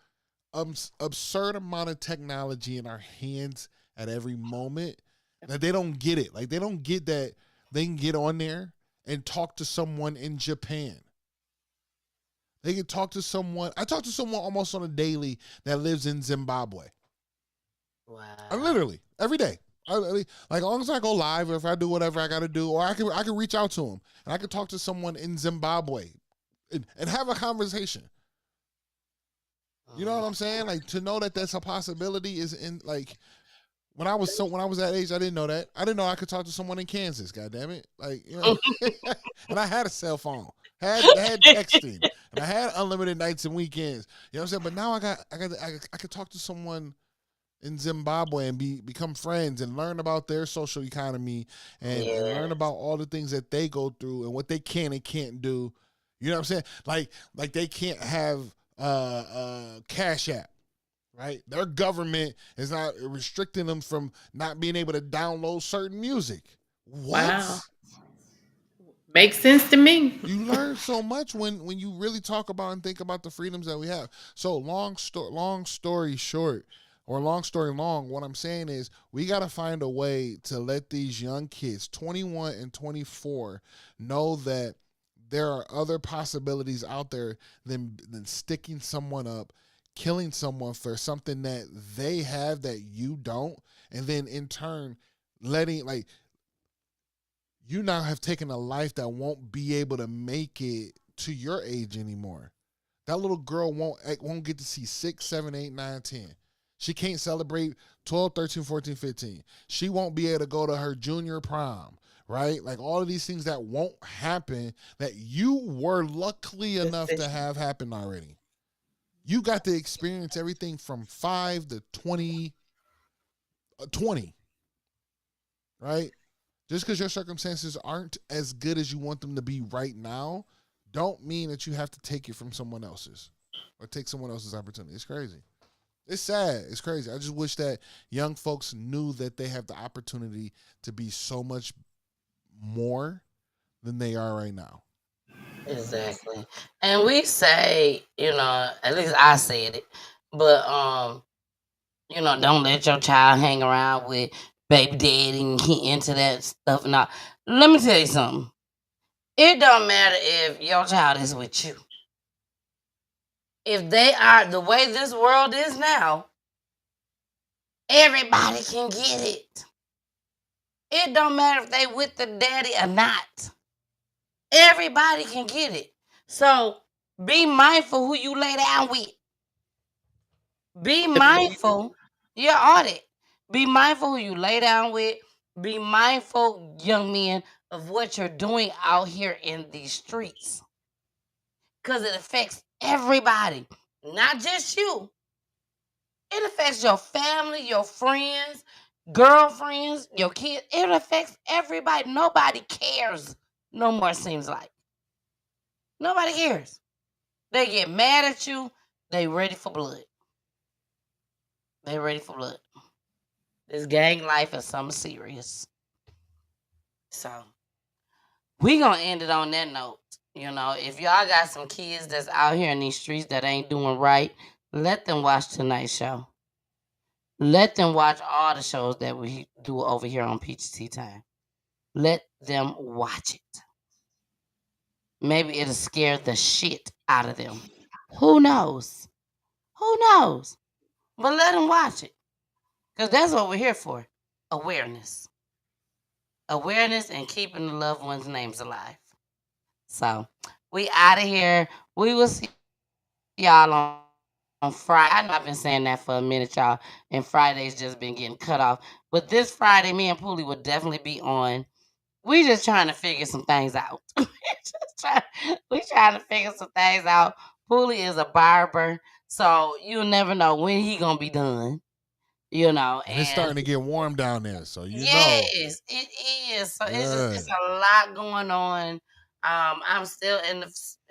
absurd amount of technology in our hands at every moment that they don't get it. Like they don't get that they can get on there and talk to someone in Japan. They can talk to someone. I talk to someone almost on a daily that lives in Zimbabwe. Wow. Literally every day. Like as long as I go live, or if I do whatever I got to do, or I can reach out to them and I can talk to someone in Zimbabwe and have a conversation. You know what I'm saying? Like to know that that's a possibility is in like when I was that age, I didn't know that. I didn't know I could talk to someone in Kansas. God damn it! Like, you know, and I had a cell phone, had texting, and I had unlimited nights and weekends. You know what I'm saying? But now I could talk to someone in Zimbabwe and become friends and learn about their social economy and learn about all the things that they go through and what they can and can't do. You know what I'm saying? Like they can't have Cash App. Right, their government is not restricting them from not being able to download certain music. What? Wow. Makes sense to me. You learn so much when you really talk about and think about the freedoms that we have. So long story short, or long story long, what I'm saying is we got to find a way to let these young kids, 21 and 24, know that there are other possibilities out there than sticking someone up, killing someone for something that they have that you don't, and then in turn letting, like, you now have taken a life that won't be able to make it to your age anymore. That little girl won't get to see 6, 7, 8, 9, 10. She can't celebrate 12, 13, 14, 15. She won't be able to go to her junior prom, right? Like all of these things that won't happen that you were lucky enough to have happen already. You got to experience everything from 5 to 20, right? Just because your circumstances aren't as good as you want them to be right now, don't mean that you have to take it from someone else's or take someone else's opportunity. It's crazy. It's sad. It's crazy. I just wish that young folks knew that they have the opportunity to be so much more than they are right now. Exactly. And we say, at least I said it, but don't let your child hang around with baby daddy and get into that stuff. Now, let me tell you something. It don't matter if your child is with you. If they are the way this world is now, everybody can get it. It don't matter if they with the daddy or not. Everybody can get it. So be mindful who you lay down with. Be mindful. You're on it. Be mindful who you lay down with. Be mindful, young men, of what you're doing out here in these streets. Because it affects everybody, not just you. It affects your family, your friends, girlfriends, your kids. It affects everybody. Nobody cares no more, seems like. Nobody cares. They get mad at you. They ready for blood. They ready for blood. This gang life is something serious. So we gonna end it on that note. If y'all got some kids that's out here in these streets that ain't doing right, let them watch tonight's show. Let them watch all the shows that we do over here on Peachy Time. Let them watch it. Maybe it'll scare the shit out of them. Who knows? Who knows? But let them watch it. Because that's what we're here for. Awareness. Awareness and keeping the loved ones' names alive. So we out of here. We will see y'all on Friday. I know I've been saying that for a minute, y'all. And Friday's just been getting cut off. But this Friday, me and Poolie will definitely be on. We just trying to figure some things out. we trying to figure some things out. Poolie is a barber, so you'll never know when he gonna be done. And it's starting to get warm down there, so yes, it is. So it's a lot going on. I'm still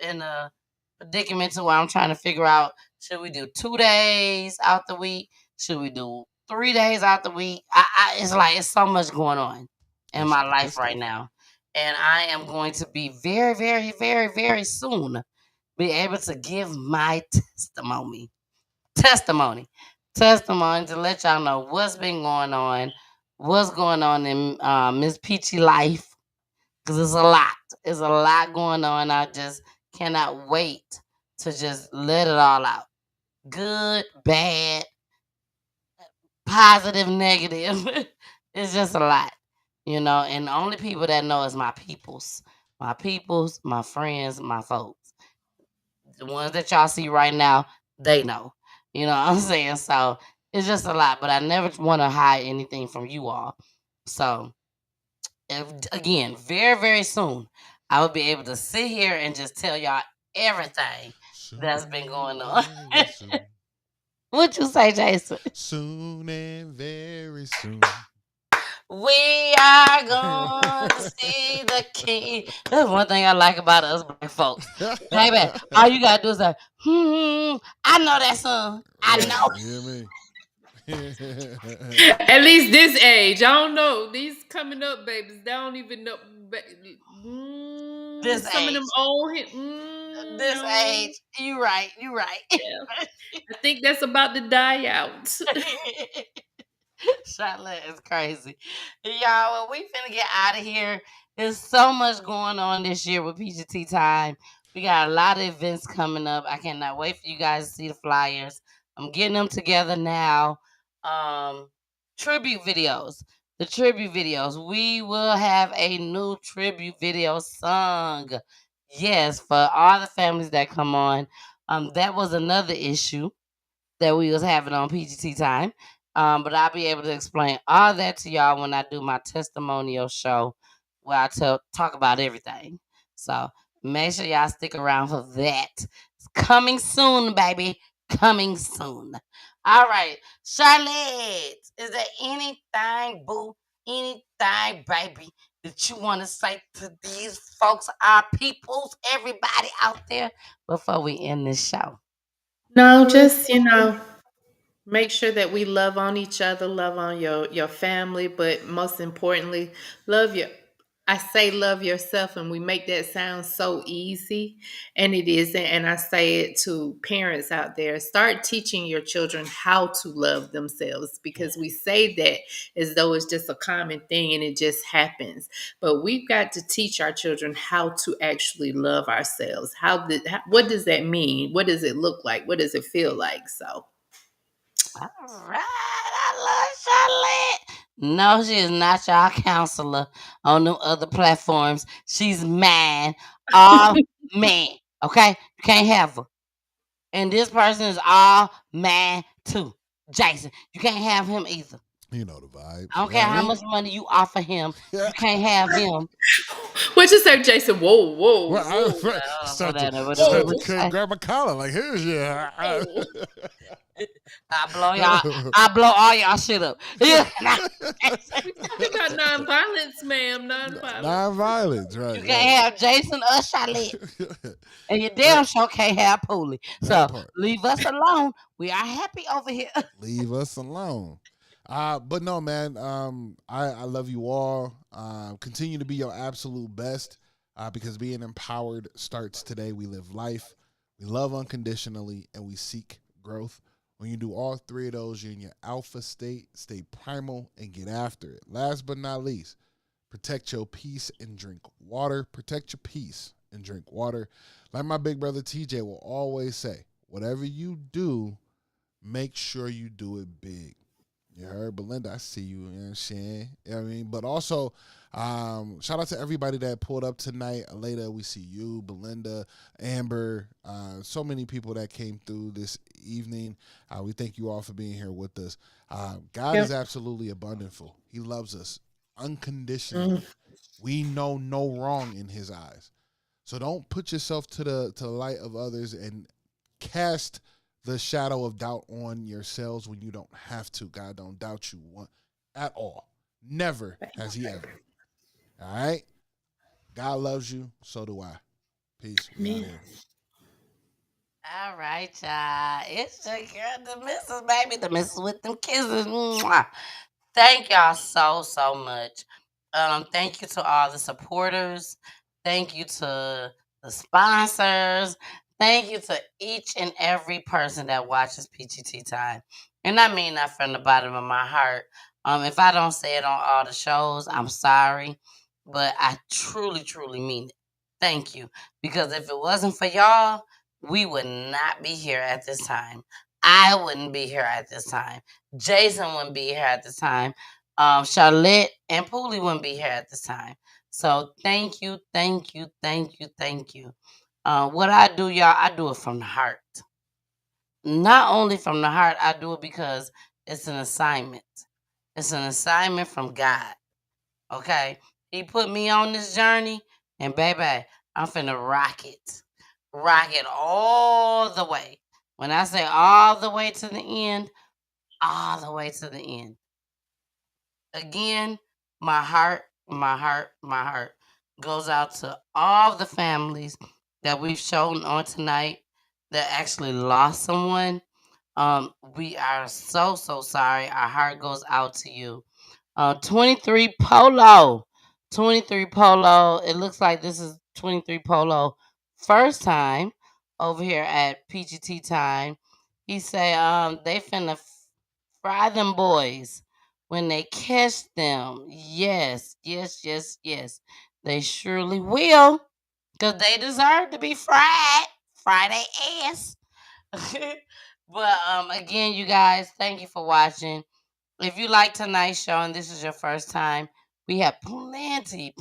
in a predicament to where I'm trying to figure out, should we do 2 days out the week? Should we do 3 days out the week? It's like it's so much going on in my life right now. And I am going to be very, very, very, very soon be able to give my testimony to let y'all know what's been going on, what's going on in Miss Peachy life, because it's a lot going on. I just cannot wait to just let it all out, good, bad, positive, negative. It's just a lot, and the only people that know is my peoples, my friends, my folks. The ones that y'all see right now, they know. You know what I'm saying? So It's just a lot, but I never want to hide anything from you all. So, again, very, very soon, I will be able to sit here and just tell y'all everything that's been going on. Very soon. What you say, Jason? Soon and very soon. We are going to see the king. That's one thing I like about us black folks. Baby, all you gotta do is like, I know that song. I know. You hear me? At least this age, I don't know. These coming up babies, they don't even know. This Some of them age. old. This No. age. You right. You right. Yeah. I think that's about to die out. Charlotte is crazy. Y'all, well, we finna get out of here. There's so much going on this year with Peachy Time. We got a lot of events coming up. I cannot wait for you guys to see the flyers. I'm getting them together now. Tribute videos. The tribute videos. We will have a new tribute video song. Yes, for all the families that come on. That was another issue that we was having on PGT Time. But I'll be able to explain all that to y'all when I do my testimonial show where I talk about everything. So make sure y'all stick around for that. It's coming soon, baby. Coming soon. All right. Charlotte, is there anything, boo, anything, baby, that you want to say to these folks, our peoples, everybody out there before we end this show? No, just make sure that we love on each other, love on your family, but most importantly, love your. I say love yourself, and we make that sound so easy, and it isn't. And I say it to parents out there: start teaching your children how to love themselves, because we say that as though it's just a common thing and it just happens. But we've got to teach our children how to actually love ourselves. What does that mean? What does it look like? What does it feel like? So. All right, I love Charlotte. No, she is not y'all counselor on them other platforms. She's mine, all man. Okay, you can't have her. And this person is all man too. Jason, you can't have him either. You know the vibes. I don't care how much money you offer him. You can't have him. What'd you say, Jason? Whoa, whoa, Well, whoa. I start to grab my collar like, here's your. I blow all y'all shit up. We're talking about nonviolence, ma'am. Nonviolence. Non-violence, right? You can't have Jason or Charlotte. And you damn sure can't have Pooley. So leave us alone. We are happy over here. Leave us alone. But no, man. I love you all. Continue to be your absolute best. Because being empowered starts today. We live life. We love unconditionally, and we seek growth. When you do all three of those, you're in your alpha state. Stay primal and get after it. Last but not least, protect your peace and drink water. Protect your peace and drink water. Like my big brother TJ will always say, whatever you do, make sure you do it big. You heard, Belinda, I see you, you know what I'm saying? You know what I mean? But also, shout out to everybody that pulled up tonight. Later, we see you, Belinda, Amber, so many people that came through this evening. We thank you all for being here with us. God is absolutely abundantful. He loves us unconditionally. We know no wrong in his eyes. So don't put yourself to the light of others and cast the shadow of doubt on yourselves when you don't have to. God don't doubt you at all. Never has he ever. All right? God loves you. So do I. Peace. We out here. All right, y'all. It's your girl, the missus, baby. The missus with them kisses. Mwah. Thank y'all so much. Thank you to all the supporters. Thank you to the sponsors. Thank you to each and every person that watches PGT Time. And I mean that from the bottom of my heart. If I don't say it on all the shows, I'm sorry. But I truly mean it. Thank you. Because if it wasn't for y'all, we would not be here at this time. I wouldn't be here at this time. Jason wouldn't be here at this time. Charlotte and Pooley wouldn't be here at this time. So thank you. What I do, y'all, I do it from the heart. Not only from the heart, I do it because It's an assignment. It's an assignment from God. Okay? He put me on this journey, and baby, I'm finna rock it. Rock it all the way. When I say all the way to the end, all the way to the end. Again, my heart goes out to all the families that we've shown on tonight that actually lost someone. We are so sorry. Our heart goes out to you. 23 Polo. 23 Polo. It looks like this is 23 Polo first time over here at Peachy Time. He say they finna fry them boys when they catch them. Yes. They surely will. Cause they deserve to be fried. Fry their ass. But again, you guys, thank you for watching. If you like tonight's show and this is your first time, we have plenty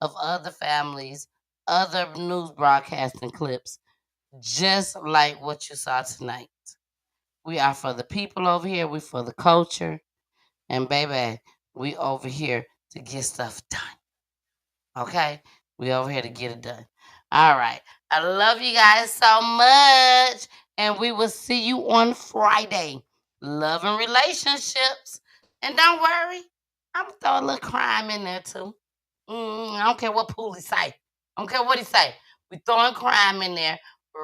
of other families, other news broadcasting clips, just like what you saw tonight. We are for the people over here. We for the culture. And baby, we over here to get stuff done. Okay? We over here to get it done. All right. I love you guys so much. And we will see you on Friday. Love and relationships. And don't worry, I'm going to throw a little crime in there too. I don't care what Pooley say. I don't care what he say. We throwing crime in there,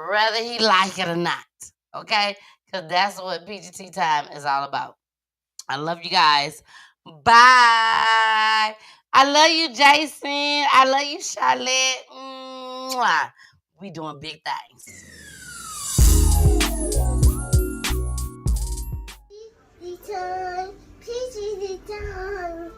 whether he like it or not. Okay? Because that's what PGT time is all about. I love you guys. Bye. I love you, Jason. I love you, Charlotte. Mwah. We doing big things. Peachy time.